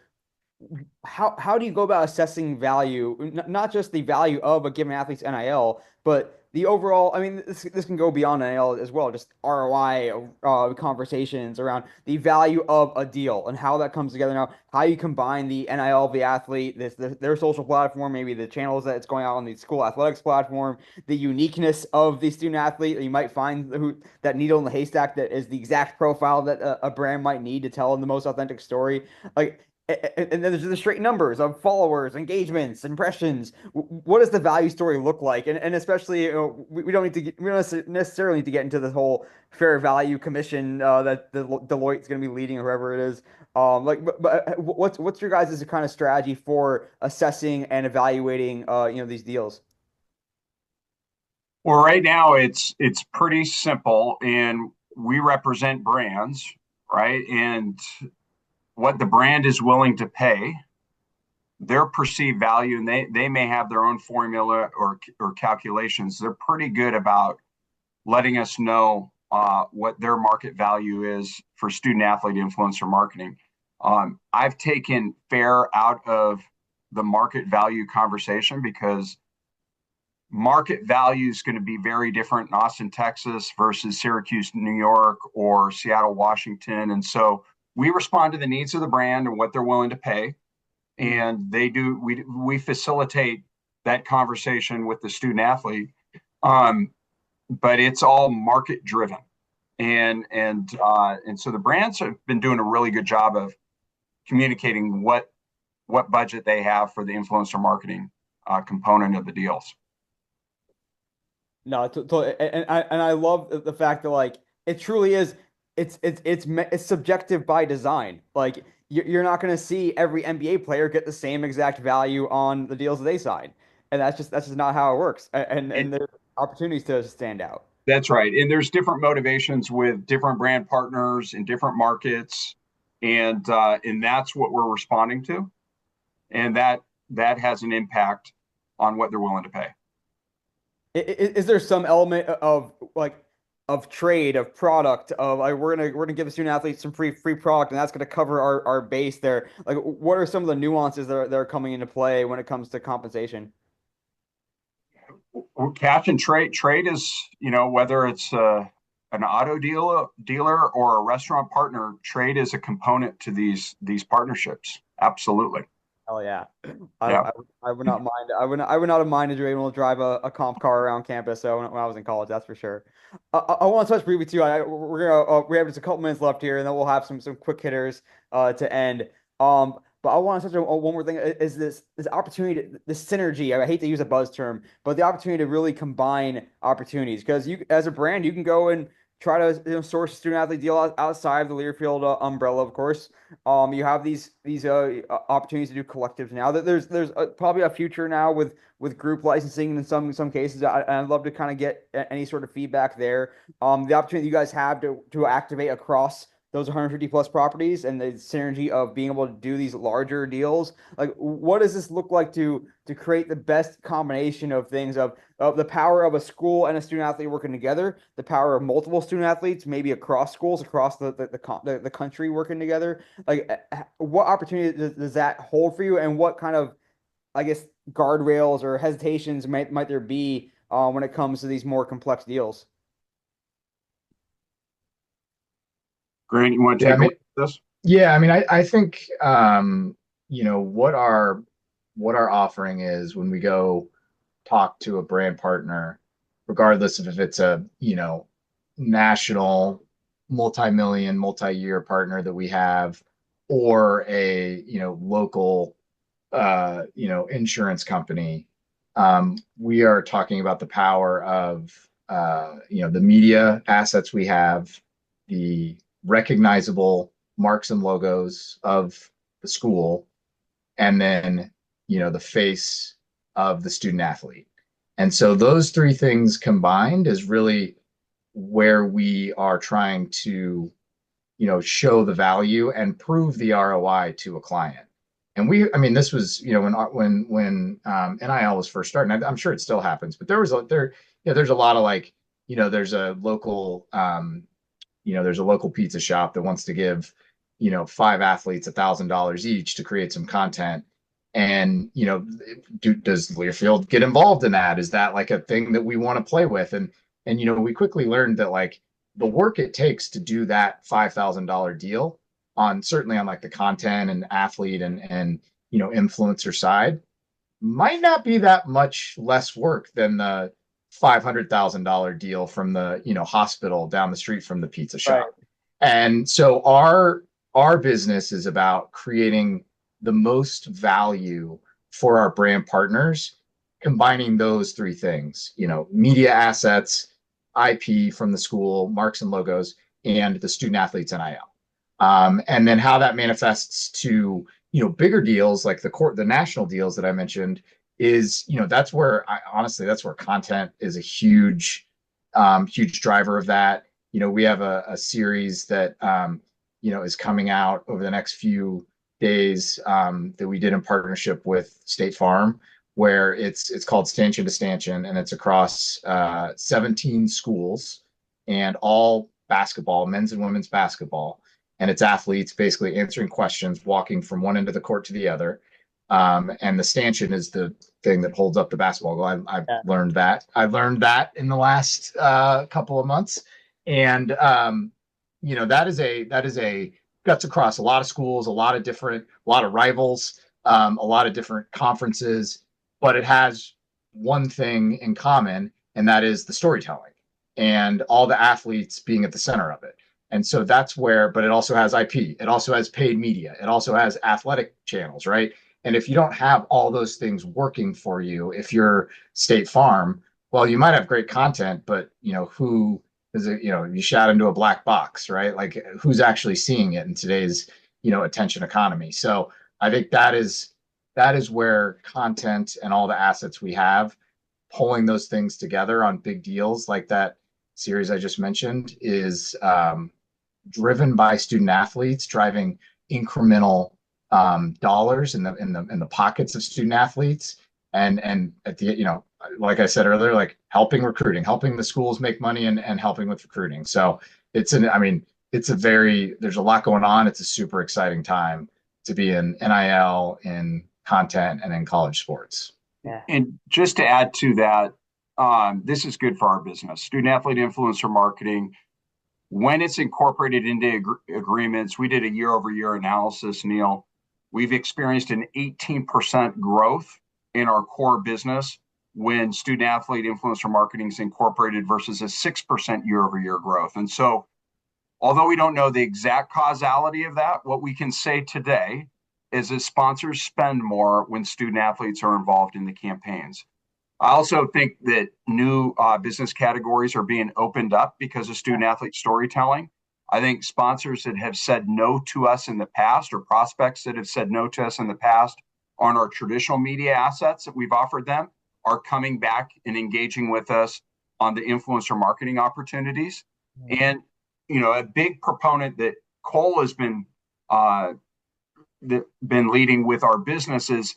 how do you go about assessing value, not just the value of a given athlete's NIL, but the overall, I mean, this can go beyond NIL as well, just ROI conversations around the value of a deal and how that comes together now, how you combine the NIL of the athlete, their social platform, maybe the channels that it's going out on the school athletics platform, the uniqueness of the student athlete. You might find that needle in the haystack that is the exact profile that a brand might need to tell the most authentic story. Like, and then there's the straight numbers of followers, engagements, impressions. What does the value story look like? And especially, we don't need to we don't necessarily need to get into this whole fair value commission that Deloitte's going to be leading, or whoever it is. But what's your guys' kind of strategy for assessing and evaluating these deals? Well, right now it's pretty simple, and we represent brands, right? And what the brand is willing to pay, their perceived value, and they may have their own formula or calculations. They're pretty good about letting us know what their market value is for student athlete influencer marketing. I've taken fair out of the market value conversation because market value is going to be very different in Austin, Texas versus Syracuse, New York, or Seattle, Washington. And so we respond to the needs of the brand and what they're willing to pay. And we facilitate that conversation with the student athlete. But it's all market driven. And so the brands have been doing a really good job of communicating what budget they have for the influencer marketing component of the deals. No, and I love the fact that, like, it truly is, it's subjective by design. Like, you're not going to see every NBA player get the same exact value on the deals that they sign, and that's just not how it works. And there's opportunities to stand out. That's right. And there's different motivations with different brand partners in different markets. And that's what we're responding to. And that has an impact on what they're willing to pay. Is there some element of like of trade, of product, of like we're gonna give the student athletes some free product, and that's gonna cover our base there? Like, what are some of the nuances that are coming into play when it comes to compensation? Cash and trade is, whether it's an auto dealer or a restaurant partner, trade is a component to these partnerships. Absolutely. Oh yeah, Yeah. I would not mind. I would not have minded you able to drive a comp car around campus. So when I was in college, that's for sure. I want to touch briefly too. We're gonna we have just a couple minutes left here, and then we'll have some quick hitters to end. But I want to touch on one more thing. Is this opportunity, this synergy? I hate to use a buzz term, but the opportunity to really combine opportunities because you, as a brand, you can go and try to source a student athlete deal outside of the Learfield umbrella, of course. You have these opportunities to do collectives now. That there's probably a future now with group licensing in some cases. I'd love to kind of get any sort of feedback there. The opportunity you guys have to activate across those 150 plus properties and the synergy of being able to do these larger deals. Like, what does this look like to create the best combination of things of the power of a school and a student athlete working together, the power of multiple student athletes, maybe across schools, across the country working together? Like, what opportunity does that hold for you, and what kind of, I guess, guardrails or hesitations might there be when it comes to these more complex deals? Grant, you want to Yeah, I take a mean, look at this? yeah, I mean, I think what our offering is when we go talk to a brand partner, regardless of if it's a, national, multi-million, multi-year partner that we have, or a, local, insurance company. We are talking about the power of, the media assets we have, the recognizable marks and logos of the school, and then, the face of the student athlete. And so those three things combined is really where we are trying to, show the value and prove the ROI to a client. And I mean, this was, when NIL was first starting. I'm sure it still happens, but there's a lot of like, there's a local, there's a local pizza shop that wants to give, five athletes $1,000 each to create some content. And, does Learfield get involved in that? Is that like a thing that we want to play with? And, we quickly learned that like the work it takes to do that $5,000 deal certainly on like the content and athlete and, influencer side might not be that much less work than the $500,000 deal from the, hospital down the street from the pizza Right. shop. And so our business is about creating the most value for our brand partners, combining those three things, media assets, IP from the school, marks and logos, and the student athletes NIL. And then how that manifests to, bigger deals like the national deals that I mentioned is, honestly, that's where content is a huge driver of that. We have a series that, is coming out over the next few days, that we did in partnership with State Farm, where it's called Stanchion to Stanchion, and it's across 17 schools and all basketball, men's and women's basketball. And it's athletes basically answering questions, walking from one end of the court to the other. And the stanchion is the thing that holds up the basketball goal. I've Yeah. learned that. I learned that in the last couple of months, and that is a cuts across a lot of schools, a lot of rivals, a lot of different conferences, but it has one thing in common, and that is the storytelling and all the athletes being at the center of it. And so that's where, but it also has IP, it also has paid media, it also has athletic channels, right? And if you don't have all those things working for you, if you're State Farm, well, you might have great content, but who is it? You shout into a black box, right? Like who's actually seeing it in today's, attention economy? So I think that is where content and all the assets we have, pulling those things together on big deals like that series I just mentioned, is driven by student athletes driving incremental dollars in the pockets of student athletes, and at the, like I said earlier, like helping recruiting, helping the schools make money, and helping with recruiting. So I mean, there's a lot going on. It's a super exciting time to be in NIL, in content, and in college sports. Yeah. And just to add to that, this is good for our business. Student athlete influencer marketing, when it's incorporated into agreements, we did a year over year analysis, Neil. We've experienced an 18% growth in our core business when student athlete influencer marketing is incorporated versus a 6% year over year growth. And so, although we don't know the exact causality of that, what we can say today is that sponsors spend more when student athletes are involved in the campaigns. I also think that new business categories are being opened up because of student athlete storytelling. I think sponsors that have said no to us in the past, or prospects that have said no to us in the past on our traditional media assets that we've offered them, are coming back and engaging with us on the influencer marketing opportunities. And, a big proponent that Cole has been leading with our business is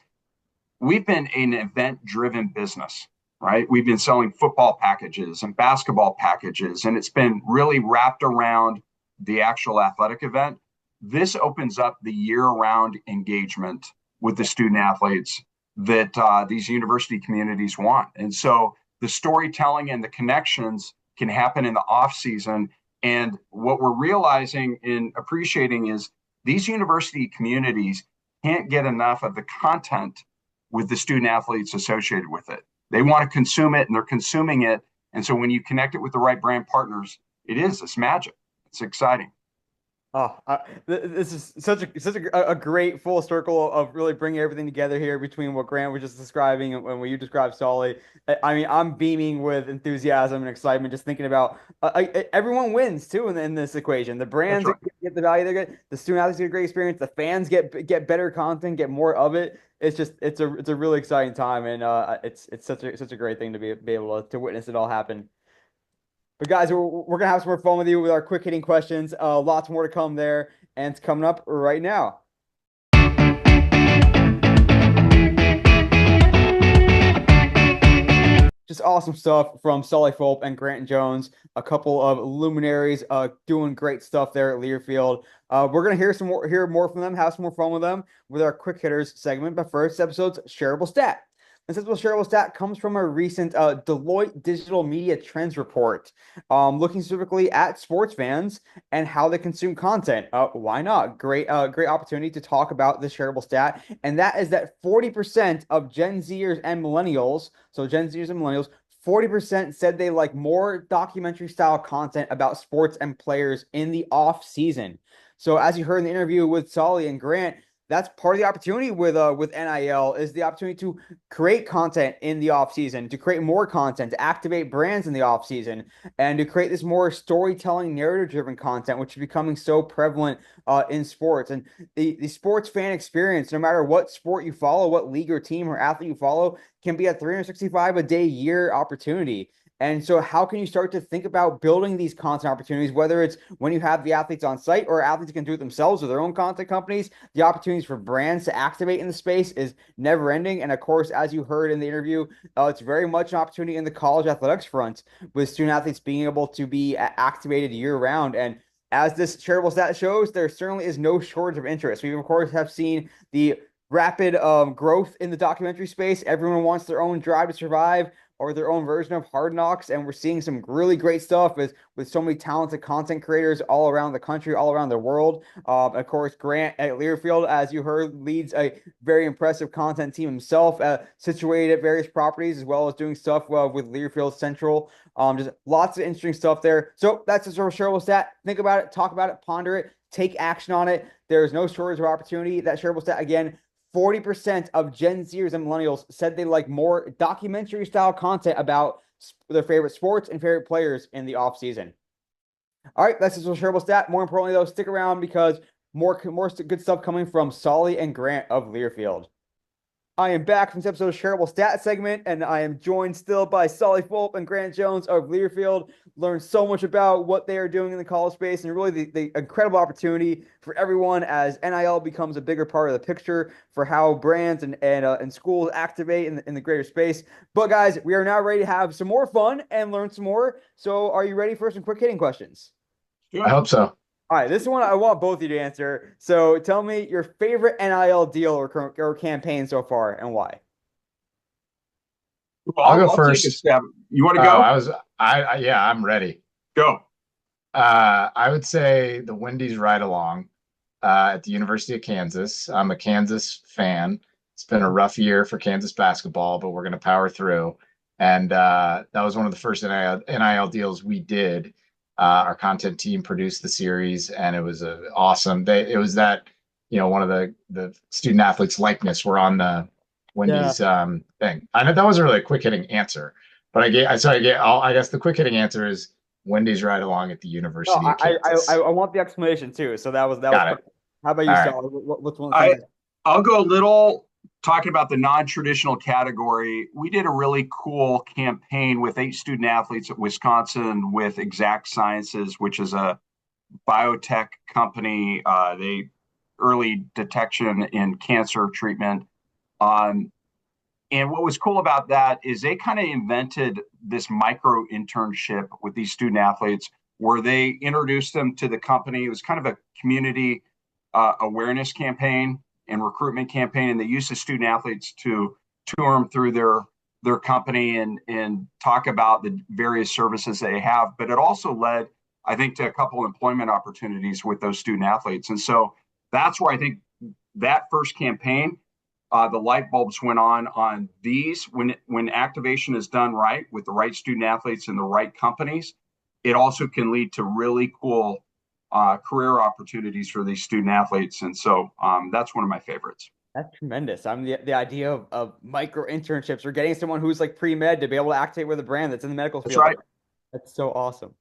we've been an event-driven business, right? We've been selling football packages and basketball packages, and it's been really wrapped around the actual athletic event. This opens up the year-round engagement with the student athletes that these university communities want. And so the storytelling and the connections can happen in the off season. And what we're realizing and appreciating is these university communities can't get enough of the content with the student athletes associated with it. They want to consume it, and they're consuming it. And so when you connect it with the right brand partners, it's magic. It's exciting. Oh, this is such a great full circle of really bringing everything together here between what Grant was just describing and what you described, Solly. I mean, I'm beaming with enthusiasm and excitement just thinking about everyone wins too in this equation. The That's brands right. get the value they get, the student athletes get a great experience, the fans get better content, get more of it. It's a really exciting time, and it's such a great thing to be able to witness it all happen. But guys, we're gonna have some more fun with you with our quick hitting questions. Lots more to come there, and it's coming up right now. Just awesome stuff from Sully Fulp and Grant Jones, a couple of luminaries doing great stuff there at Learfield. We're gonna hear more from them, have some more fun with them with our quick hitters segment. But first, episode's shareable stat. This shareable stat comes from a recent Deloitte Digital Media Trends report, looking specifically at sports fans and how they consume content. Why not? Great opportunity to talk about the shareable stat, and that is that 40% of Gen Zers and millennials, so Gen Zers and millennials, 40% said they like more documentary style content about sports and players in the off season. So as you heard in the interview with Solly and Grant, that's part of the opportunity with NIL is the opportunity to create content in the off season, to create more content, to activate brands in the off season, and to create this more storytelling, narrative-driven content, which is becoming so prevalent in sports. And the sports fan experience, no matter what sport you follow, what league or team or athlete you follow, can be a 365 a day year opportunity. And so, how can you start to think about building these content opportunities, whether it's when you have the athletes on site or athletes can do it themselves or their own content companies? The opportunities for brands to activate in the space is never ending. And of course, as you heard in the interview, it's very much an opportunity in the college athletics front with student athletes being able to be activated year round. And as this shareable stat shows, there certainly is no shortage of interest. We, of course, have seen the rapid growth in the documentary space. Everyone wants their own Drive to Survive or their own version of Hard Knocks, and we're seeing some really great stuff with so many talented content creators all around the country, all around the world. Of course, Grant at Learfield, as you heard, leads a very impressive content team himself, situated at various properties, as well as doing stuff with Learfield Central. Just lots of interesting stuff there. So that's a sort of shareable stat. Think about it, talk about it, ponder it, take action on it. There is no shortage of opportunity. That shareable stat, again, 40% of Gen Zers and millennials said they like more documentary style content about their favorite sports and favorite players in the off season. All right, that's just a shareable stat. More importantly, though, stick around because more good stuff coming from Solly and Grant of Learfield. I am back from this episode of Shareable Stat segment, and I am joined still by Solly Fulp and Grant Jones of Learfield. Learned so much about what they are doing in the college space and really the incredible opportunity for everyone as NIL becomes a bigger part of the picture for how brands and schools activate in the greater space. But guys, we are now ready to have some more fun and learn some more. So are you ready for some quick hitting questions? I hope so. All right, this one I want both of you to answer. So tell me your favorite NIL deal or campaign so far and why. Well, I'll go I'll take a first. stab. You want to Oh, go? yeah, I'm ready. Go. I would say the Wendy's ride along at the University of Kansas. I'm a Kansas fan. It's been a rough year for Kansas basketball, but we're going to power through. And that was one of the first NIL deals we did. Our content team produced the series, and it was awesome. It was that, one of the student athletes' likeness were on the Yeah. Wendy's thing. I know that wasn't really a quick hitting answer, but I guess the quick hitting answer is Wendy's ride along at the No, University of Kansas. I want the explanation too. So that was Got it. perfect. How about you, All right. Sal? What's one of the I things? I'll go a little talking about the non-traditional category. We did a really cool campaign with 8 student athletes at Wisconsin with Exact Sciences, which is a biotech company. They early detection in cancer treatment. Um, and what was cool about that is they kind of invented this micro internship with these student athletes where they introduced them to the company. It was kind of a community awareness campaign and recruitment campaign, and they used the student athletes to tour them through their company and talk about the various services they have. But it also led, I think, to a couple employment opportunities with those student athletes. And so that's where I think that first campaign, the light bulbs went on these. When activation is done right with the right student athletes and the right companies, it also can lead to really cool career opportunities for these student athletes. And so that's one of my favorites. That's tremendous. I mean, the idea of micro internships or getting someone who's like pre-med to be able to activate with a brand that's in the medical That's field. right. That's so awesome.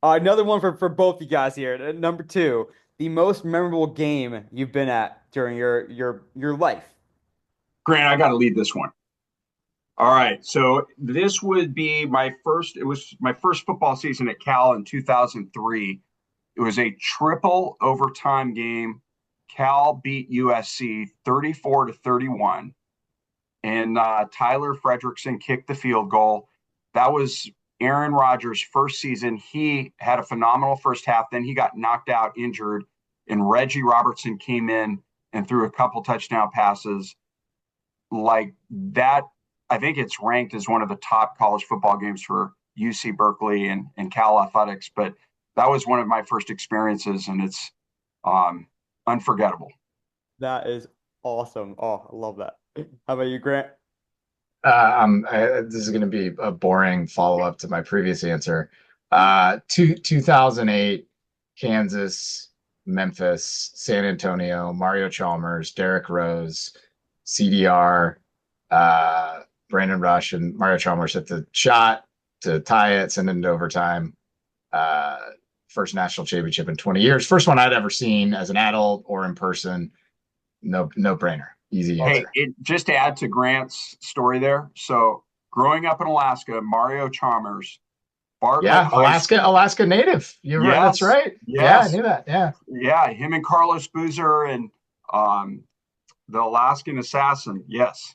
Another one for both you guys here. Number two, the most memorable game you've been at during your life. Grant, I got to lead this one. All right. So this would be it was my first football season at Cal in 2003. It was a triple overtime game. Cal beat USC 34-31. And Tyler Frederickson kicked the field goal. That was Aaron Rodgers' first season. He had a phenomenal first half. Then he got knocked out, injured, and Reggie Robertson came in and threw a couple touchdown passes. Like that, I think it's ranked as one of the top college football games for UC Berkeley and Cal athletics. But that was one of my first experiences, and it's unforgettable. That is awesome. Oh, I love that. How about you, Grant? This is going to be a boring follow-up to my previous answer. 2008, Kansas, Memphis, San Antonio, Mario Chalmers, Derrick Rose, CDR, Brandon Rush, and Mario Chalmers hit the shot to tie it, send it into overtime. First national championship in 20 years. First one I'd ever seen as an adult or in person. No brainer. Easy answer. Hey, just to add to Grant's story there. So growing up in Alaska, Mario Chalmers, Yeah, Alaska native. You're right. That's right. Yes. Yeah, I knew that. Yeah. Yeah, him and Carlos Boozer and the Alaskan assassin. Yes.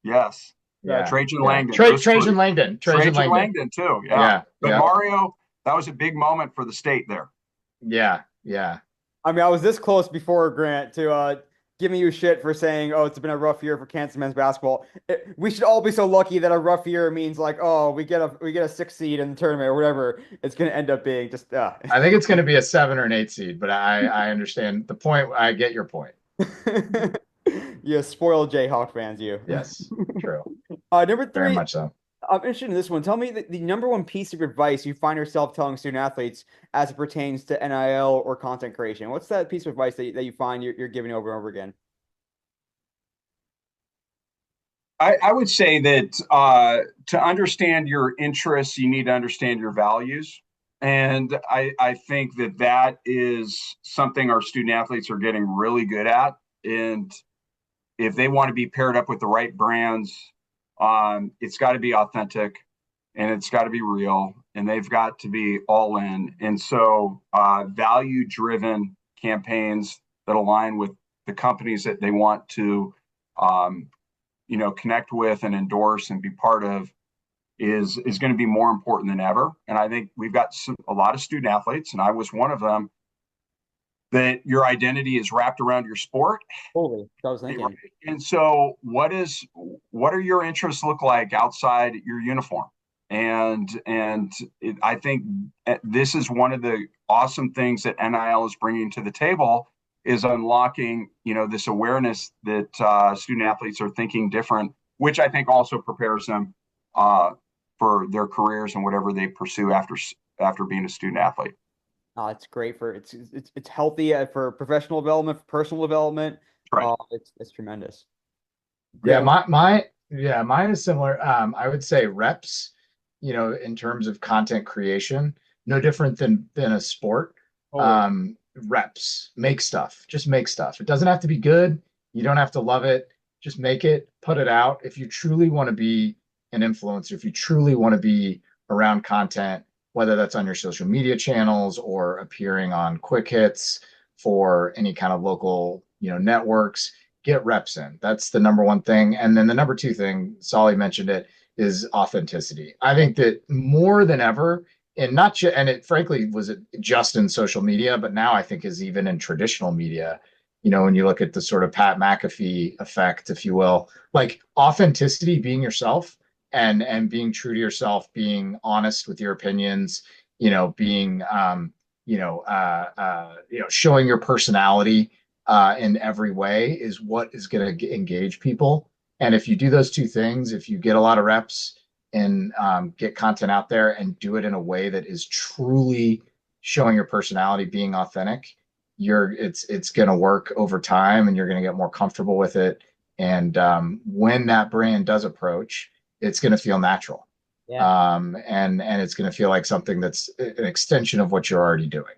Yes. Yeah. Trajan yeah. Langdon. Trajan Langdon. Trajan Langdon too. Yeah. Yeah. But yeah. Mario, that was a big moment for the state there. Yeah. Yeah. I mean, I was this close before, Grant, to giving you shit for saying, "Oh, it's been a rough year for Kansas men's basketball." We should all be so lucky that a rough year means like, oh, we get a 6 seed in the tournament or whatever it's going to end up being. Just I think it's going to be a 7 or an 8 seed, but I understand the point. I get your point. You spoiled Jayhawk fans, you. Yes, true. Number Very three, much so. I'm interested in this one. Tell me the number one piece of advice you find yourself telling student athletes as it pertains to NIL or content creation. What's that piece of advice that you find you're giving over and over again? I would say that to understand your interests, you need to understand your values. And I think that is something our student athletes are getting really good at. And if they want to be paired up with the right brands, it's got to be authentic and it's got to be real and they've got to be all in. And so, value driven campaigns that align with the companies that they want to, um, connect with and endorse and be part of is going to be more important than ever. And I think we've got a lot of student athletes, and I was one of them, that your identity is wrapped around your sport. Totally. I was thinking. And so what are your interests look like outside your uniform? I think this is one of the awesome things that NIL is bringing to the table is unlocking, this awareness that student athletes are thinking different, which I think also prepares them for their careers and whatever they pursue after being a student athlete. It's great for it's healthy for professional development, for personal development. Right. It's tremendous. Yeah, Great. mine is similar. I would say reps, in terms of content creation, no different than a sport. Totally. Reps, make stuff, just make stuff. It doesn't have to be good. You don't have to love it. Just make it, put it out. If you truly want to be an influencer, if you truly want to be around content, whether that's on your social media channels or appearing on quick hits for any kind of local, networks, get reps in. That's the number one thing. And then the number two thing, Solly mentioned it, is authenticity. I think that more than ever, and not just, and it frankly was it just in social media, but now I think is even in traditional media. When you look at the sort of Pat McAfee effect, if you will, like authenticity, being yourself and being true to yourself, being honest with your opinions, being showing your personality in every way is what is going to engage people. And if you do those two things, if you get a lot of reps and get content out there and do it in a way that is truly showing your personality, being authentic, it's going to work over time, and you're going to get more comfortable with it. And when that brand does approach, it's going to feel natural. Yeah. And it's going to feel like something that's an extension of what you're already doing.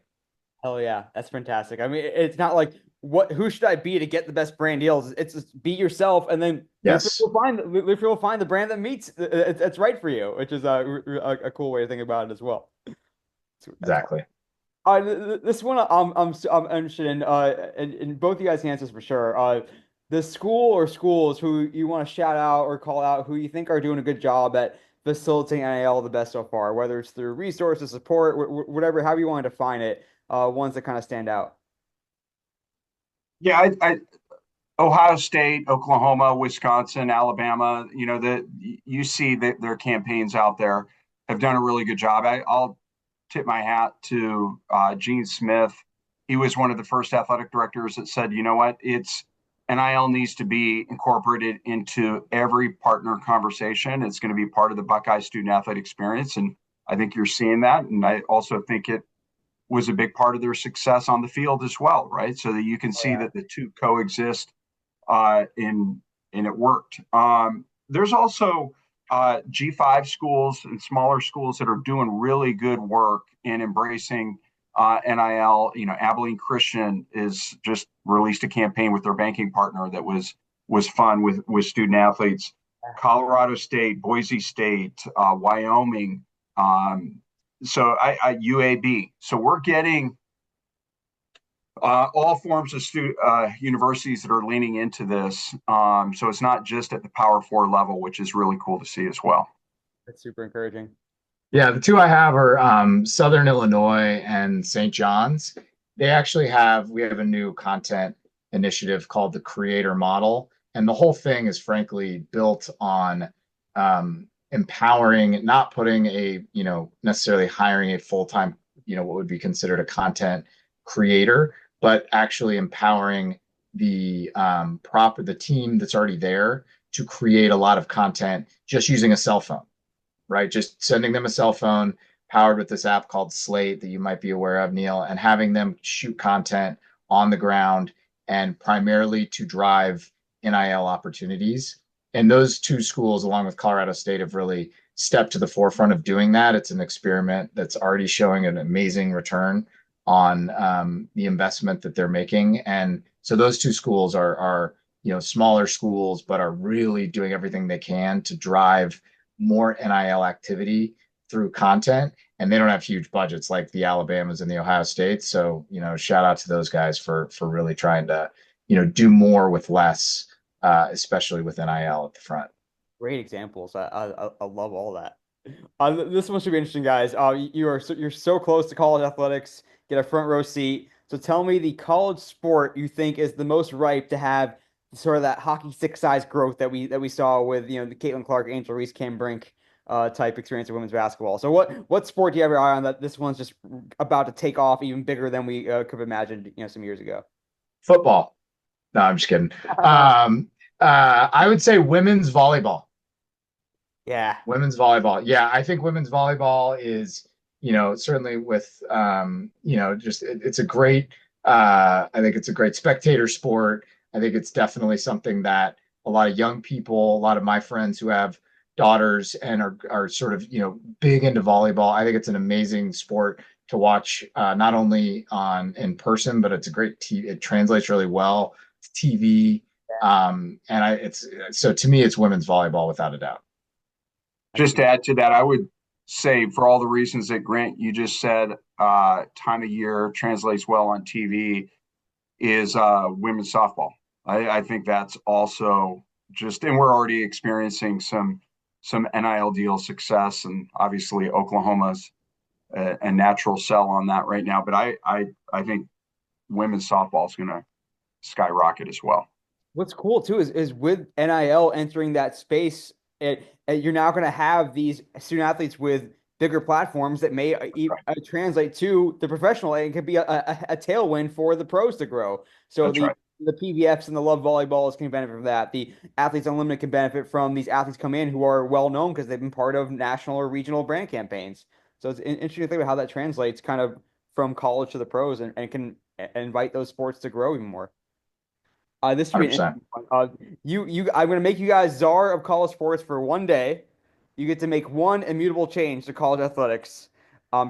Hell yeah, that's fantastic. I mean, it's not like who should I be to get the best brand deals? It's just be yourself, and then Yes, Liverpool will find the brand that meets it's right for you, which is a cool way to think about it as well. That's exactly. this one I'm interested in and both you guys can answer this for sure. The school or schools who you want to shout out or call out who you think are doing a good job at facilitating NIL the best so far, whether it's through resources, support, whatever, however you want to define it, ones that kind of stand out. Yeah, Ohio State, Oklahoma, Wisconsin, Alabama, you see that their campaigns out there have done a really good job. I'll tip my hat to Gene Smith. He was one of the first athletic directors that said, you know what, it's NIL needs to be incorporated into every partner conversation. It's going to be part of the Buckeye student athlete experience. And I think you're seeing that. And I also think it was a big part of their success on the field as well, right? So that you can see that the two coexist in and it worked. There's also G5 schools and smaller schools that are doing really good work in embracing NIL. Abilene Christian is just released a campaign with their banking partner that was fun with student athletes. Colorado State, Boise State, Wyoming, UAB. So we're getting all forms of universities that are leaning into this. So it's not just at the Power Four level, which is really cool to see as well. That's super encouraging. Yeah, the two I have are Southern Illinois and St. John's. We have a new content initiative called the Creator Model. And the whole thing is frankly built on empowering, not putting necessarily hiring a full-time, what would be considered a content creator, but actually empowering the the team that's already there to create a lot of content just using a cell phone, right? Just sending them a cell phone powered with this app called Slate that you might be aware of, Neil, and having them shoot content on the ground and primarily to drive NIL opportunities. And those two schools, along with Colorado State, have really stepped to the forefront of doing that. It's an experiment that's already showing an amazing return on the investment that they're making. And so those two schools are smaller schools, but are really doing everything they can to drive more NIL activity through content. And they don't have huge budgets like the Alabamas and the Ohio States. So, shout out to those guys for really trying to, do more with less, especially with NIL at the front. Great examples. I love all that. This one should be interesting, guys. You're so close to college athletics, get a front row seat. So tell me the college sport you think is the most ripe to have sort of that hockey stick size growth that we saw with the Caitlin Clark, Angel Reese, Cam Brink type experience of women's basketball. So what sport do you have your eye on that this one's just about to take off even bigger than we could have imagined some years ago? Football. No, I'm just kidding. I would say women's volleyball. Yeah. Women's volleyball. Yeah, I think women's volleyball is, certainly with, just it's a great, I think it's a great spectator sport. I think it's definitely something that a lot of young people, a lot of my friends who have daughters and are sort of, big into volleyball. I think it's an amazing sport to watch, not only on in person, but it's a great it translates really well to TV. And it's so to me, it's women's volleyball without a doubt. Just to add to that, I would say for all the reasons that Grant you just said, time of year translates well on TV is women's softball. I think that's also just, and we're already experiencing some NIL deal success, and obviously Oklahoma's a natural sell on that right now. But I think women's softball is going to skyrocket as well. What's cool too is with NIL entering that space, you're now going to have these student athletes with bigger platforms that may translate to the professional, and it could be a tailwind for the pros to grow. So That's right. the PVFs and the Love Volleyballs can benefit from that. The Athletes Unlimited can benefit from these athletes come in who are well known because they've been part of national or regional brand campaigns. So it's interesting to think about how that translates kind of from college to the pros and can invite those sports to grow even more. This should be an 100%. interesting one. I'm gonna make you guys czar of college sports for one day. You get to make one immutable change to college athletics.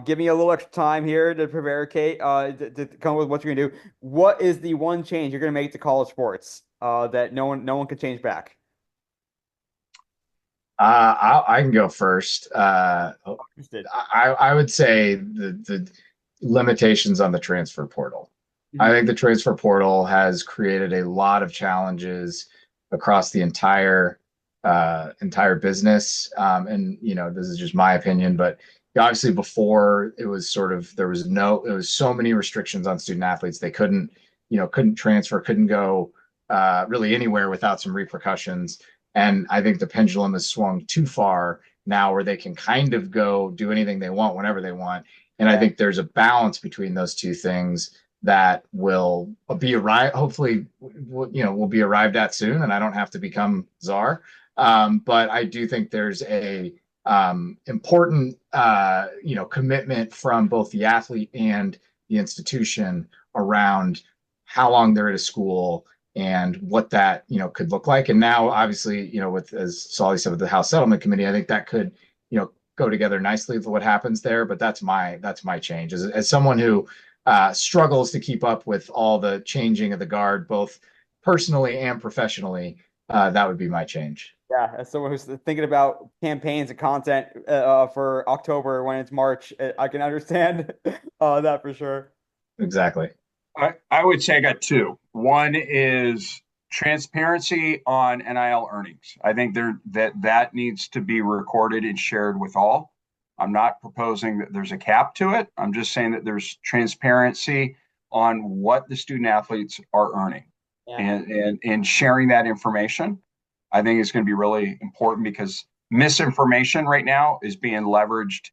Give me a little extra time here to prevaricate, to come up with what you're gonna do. What is the one change you're gonna make to college sports, that no one can change back? I can go first. Interested. I would say the limitations on the transfer portal. I Mhm. think the transfer portal has created a lot of challenges across the entire business. And this is just my opinion, but obviously before it was sort of it was so many restrictions on student athletes. They couldn't transfer, couldn't go really anywhere without some repercussions. And I think the pendulum has swung too far now where they can kind of go do anything they want whenever they want. And I Yeah. think there's a balance between those two things that will be arrived. Hopefully, will be arrived at soon, and I don't have to become czar. But I do think there's a important, commitment from both the athlete and the institution around how long they're at a school and what that could look like. And now, obviously, with as Solly said with the House Settlement Committee, I think that could go together nicely with what happens there. But that's my change as someone who struggles to keep up with all the changing of the guard, both personally and professionally. That would be my change. Yeah, as someone who's thinking about campaigns and content for October when it's March, I can understand that for sure. Exactly. I would say I got two. One is transparency on NIL earnings. I think that needs to be recorded and shared with all. I'm not proposing that there's a cap to it. I'm just saying that there's transparency on what the student athletes are earning, Yeah. and sharing that information. I think is going to be really important because misinformation right now is being leveraged,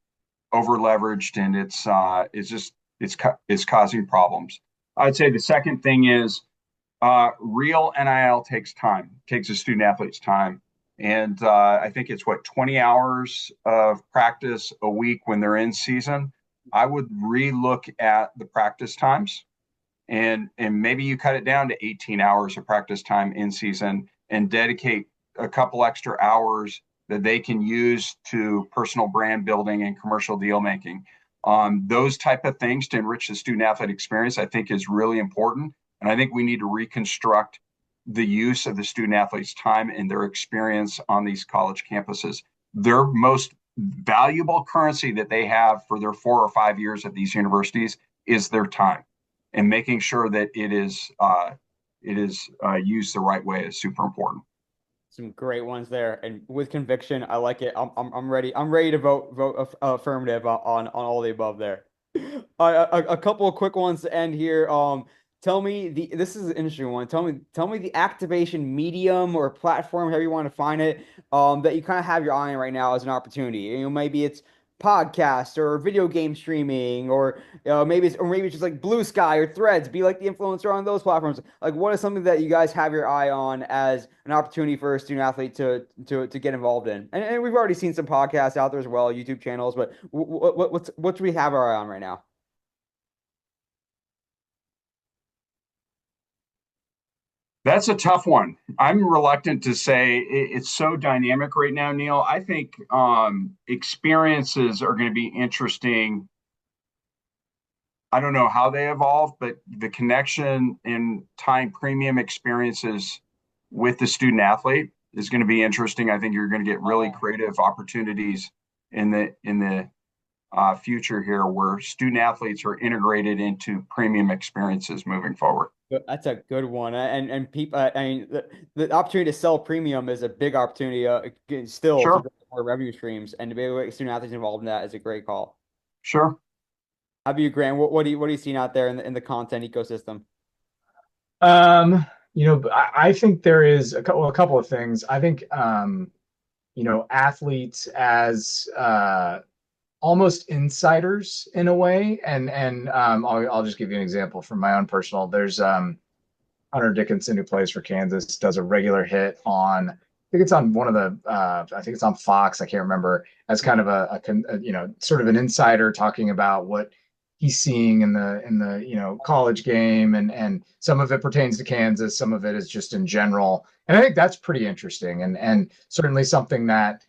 over leveraged, and it's causing problems. I'd say the second thing is real NIL takes time, takes a student athlete's time. And I think it's 20 hours of practice a week when they're in season. I would relook at the practice times, and maybe you cut it down to 18 hours of practice time in season and dedicate a couple extra hours that they can use to personal brand building and commercial deal making. Those type of things to enrich the student athlete experience, I think, is really important. And I think we need to reconstruct the use of the student athletes' time and their experience on these college campuses. Their most valuable currency that they have for their 4 or 5 years at these universities is their time, and making sure that it is used the right way is super important. Some great ones there, and with conviction, I like it. I'm ready. I'm ready to vote affirmative on all the above there. A couple of quick ones to end here. Tell me this is an interesting one. Tell me the activation medium or platform, however you want to find it, that you kind of have your eye on right now as an opportunity. Maybe it's podcast or video game streaming, or maybe it's just like Blue Sky or Threads. Be like the influencer on those platforms. Like, what is something that you guys have your eye on as an opportunity for a student athlete to get involved in? And we've already seen some podcasts out there as well, YouTube channels. But what do we have our eye on right now? That's a tough one. I'm reluctant to say it's so dynamic right now, Neil. I think experiences are going to be interesting. I don't know how they evolve, but the connection in tying premium experiences with the student athlete is going to be interesting. I think you're going to get really creative opportunities in the future here, where student athletes are integrated into premium experiences moving forward. That's a good one. And people, I mean, the opportunity to sell premium is a big opportunity still to Sure, grow more revenue streams, and to be able to get student athletes involved in that is a great call. sure. How about you, Grant? What are you seeing out there in the content ecosystem? Um, I think there is a couple of things. I think athletes as almost insiders in a way, and I'll just give you an example from my own personal. There's Hunter Dickinson, who plays for Kansas, does a regular hit on. I think it's on one of the. I think it's on Fox. I can't remember. As kind of sort of an insider talking about what he's seeing in the college game, and some of it pertains to Kansas, some of it is just in general, and I think that's pretty interesting, and certainly something that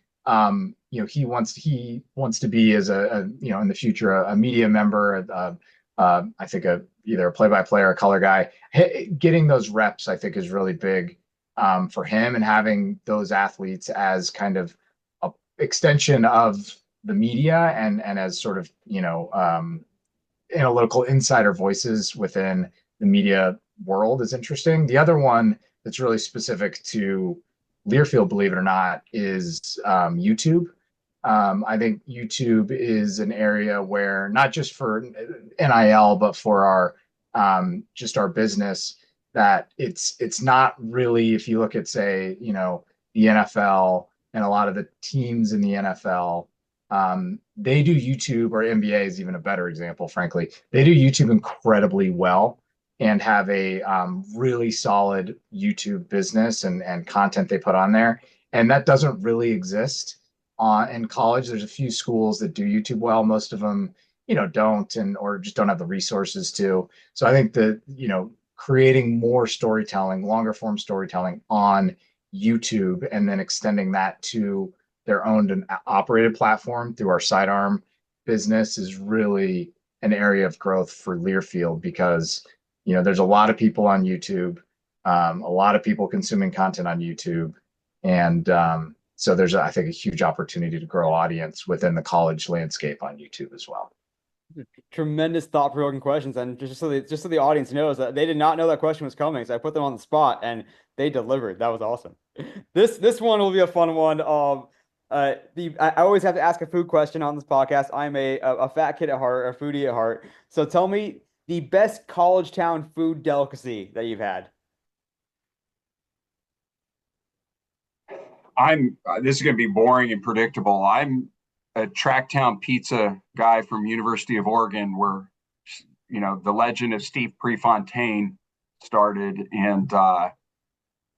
he wants to be as a in the future a media member, I think either a play-by-play or a color guy. Getting those reps, I think, is really big for him, and having those athletes as kind of a extension of the media, and as sort of analytical insider voices within the media world is interesting. The other one that's really specific to Learfield, believe it or not, is YouTube. I think YouTube is an area where, not just for NIL, but for our just our business, that it's not really, if you look at, say, the NFL and a lot of the teams in the NFL, they do YouTube, or NBA is even a better example, frankly. They do YouTube incredibly well and have a really solid YouTube business and content they put on there. And that doesn't really exist in college. There's a few schools that do YouTube well. Most of them, don't, or just don't have the resources to. So I think that, creating more storytelling, longer form storytelling on YouTube, and then extending that to their owned and operated platform through our sidearm business is really an area of growth for Learfield, because there's a lot of people on YouTube, a lot of people consuming content on YouTube, and so there's, I think, a huge opportunity to grow audience within the college landscape on YouTube as well. Tremendous thought-provoking questions, and just so the audience knows that they did not know that question was coming, so I put them on the spot and they delivered. That was awesome. This one will be a fun one. I always have to ask a food question on this podcast. I'm a fat kid at heart, a foodie at heart. So tell me the best college town food delicacy that you've had. This is going to be boring and predictable. I'm a Tracktown pizza guy from University of Oregon, where the legend of Steve Prefontaine started, and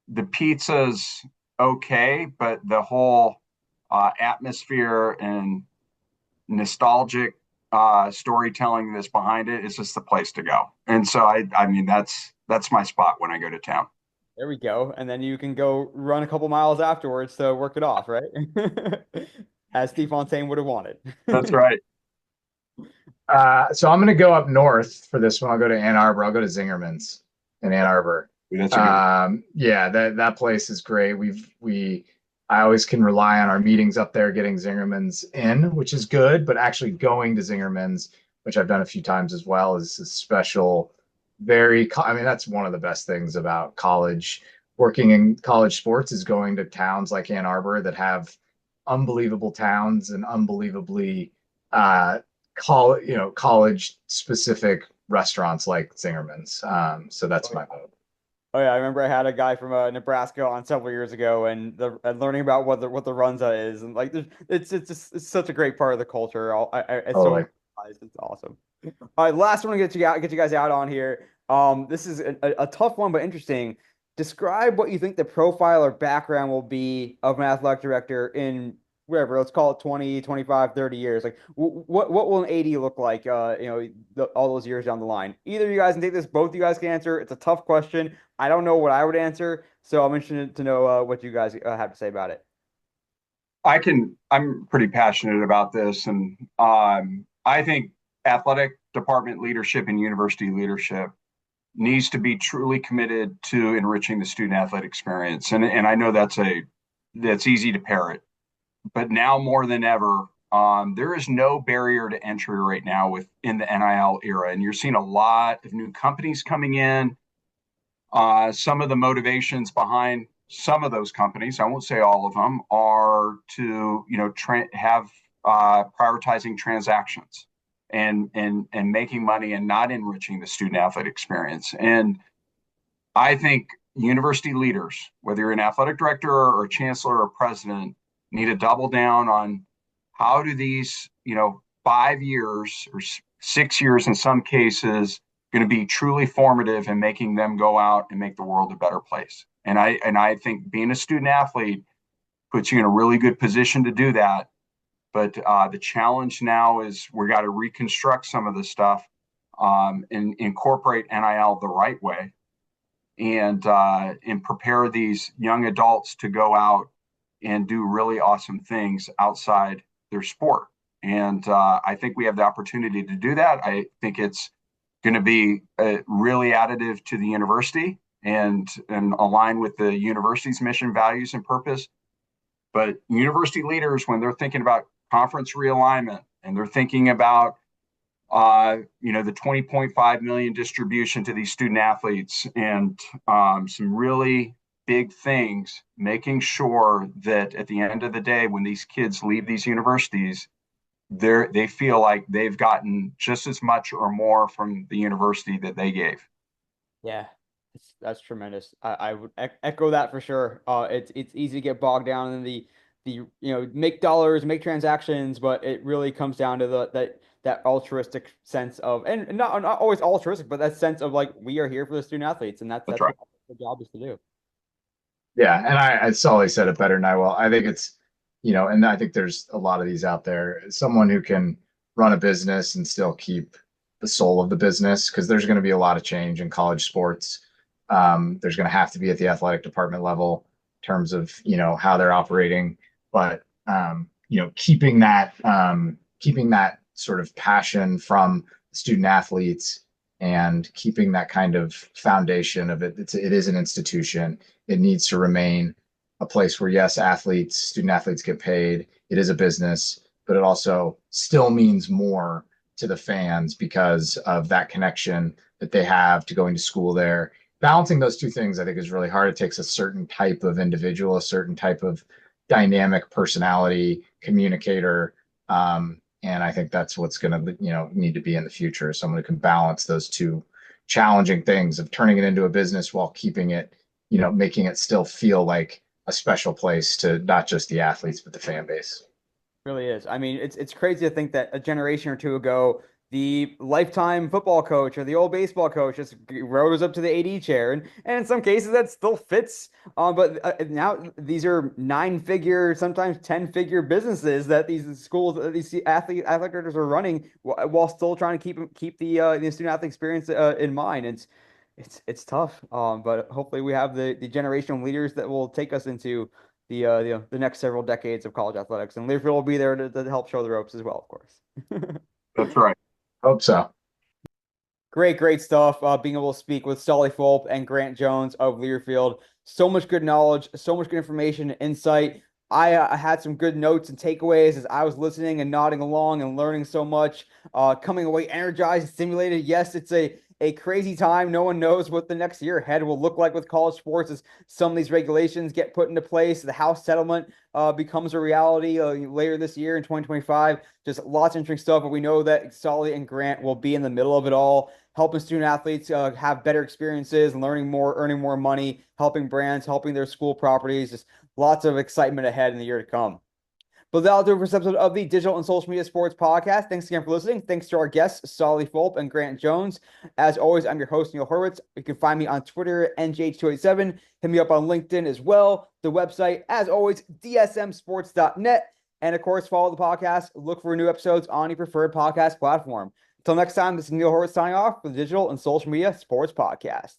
the pizza's okay, but the whole atmosphere and nostalgic storytelling that's behind it is just the place to go. And so I mean that's my spot when I go to town. There we go. And then you can go run a couple miles afterwards to work it off, right? As Steve Fontaine would have wanted. That's right. So I'm going to go up north for this one. I'll go to Ann Arbor. I'll go to Zingerman's in Ann Arbor. That's a good. Yeah, that place is great. I always can rely on our meetings up there getting Zingerman's in, which is good, but actually going to Zingerman's, which I've done a few times as well, is a special, I mean, that's one of the best things about college. Working in college sports is going to towns like Ann Arbor that have unbelievable towns and unbelievably college specific restaurants like Zingerman's. So that's my vote. Oh yeah, I remember I had a guy from Nebraska on several years ago, and learning about what the runza is, and like it's such a great part of the culture. It's so Totally. normalized. It's awesome. All right, last one to get you guys out on here. This is a tough one but interesting. Describe what you think the profile or background will be of an athletic director in whatever, let's call it 20, 25, 30 years. Like what will an AD look like all those years down the line? Either of you guys can take this, both of you guys can answer. It's a tough question. I don't know what I would answer, so I'm interested to know what you guys have to say about it. I'm pretty passionate about this, and I think athletic department leadership and university leadership needs to be truly committed to enriching the student athlete experience. And I know that's easy to parrot, but now more than ever, there is no barrier to entry right now within the NIL era, and you're seeing a lot of new companies coming in. Some of the motivations behind some of those companies, I won't say all of them, are to have prioritizing transactions and making money and not enriching the student athlete experience. And I think university leaders, whether you're an athletic director or a chancellor or president, need to double down on how do these 5 years or 6 years in some cases going to be truly formative in making them go out and make the world a better place. And I think being a student athlete puts you in a really good position to do that. But the challenge now is we got to reconstruct some of this stuff and incorporate NIL the right way and prepare these young adults to go out and do really awesome things outside their sport. And I think we have the opportunity to do that. I think it's going to be really additive to the university and align with the university's mission, values, and purpose. But university leaders, when they're thinking about conference realignment and they're thinking about the 20.5 million distribution to these student athletes and some really big things, making sure that at the end of the day, when these kids leave these universities, they feel like they've gotten just as much or more from the university that they gave. Yeah, that's tremendous. I would echo that for sure. It's easy to get bogged down in the make dollars, make transactions, but it really comes down to that altruistic sense of, and not always altruistic, but that sense of like we are here for the student athletes, and That's that's right. what the job is to do. Yeah, and Sully said it better than I will. I think and I think there's a lot of these out there. Someone who can run a business and still keep the soul of the business, because there's going to be a lot of change in college sports. There's going to have to be at the athletic department level in terms of how they're operating, but keeping that sort of passion from student athletes and keeping that kind of foundation of it. It is an institution. It needs to remain a place where, yes, student athletes get paid. It is a business, but it also still means more to the fans because of that connection that they have to going to school there. Balancing those two things, I think, is really hard. It takes a certain type of individual, a certain type of dynamic personality, communicator. And I think that's what's going to, need to be in the future. Someone who can balance those two challenging things of turning it into a business while keeping it, making it still feel like a special place to not just the athletes, but the fan base. Really is. I mean, it's crazy to think that a generation or two ago, the lifetime football coach or the old baseball coach just rose up to the AD chair, and in some cases that still fits. But now these are nine-figure, sometimes 10-figure businesses that these schools, these athletic directors are running while still trying to keep the student athlete experience in mind. It's tough. But hopefully we have the generational leaders that will take us into the next several decades of college athletics, and Learfield will be there to help show the ropes as well, of course. That's right. Hope so. Great stuff. Being able to speak with Solly Fulp and Grant Jones of Learfield. So much good knowledge, so much good information and insight. I had some good notes and takeaways as I was listening and nodding along and learning so much. Coming away energized and stimulated. Yes, it's a crazy time. No one knows what the next year ahead will look like with college sports as some of these regulations get put into place. The House settlement becomes a reality later this year in 2025. Just lots of interesting stuff, but we know that Solly and Grant will be in the middle of it all, helping student athletes have better experiences, learning more, earning more money, helping brands, helping their school properties. Just lots of excitement ahead in the year to come. But that'll do it for this episode of the Digital and Social Media Sports Podcast. Thanks again for listening. Thanks to our guests, Solly Fulp and Grant Jones. As always, I'm your host, Neil Horwitz. You can find me on Twitter, NJH287. Hit me up on LinkedIn as well. The website, as always, dsmsports.net. And of course, follow the podcast. Look for new episodes on your preferred podcast platform. Until next time, this is Neil Horwitz signing off for the Digital and Social Media Sports Podcast.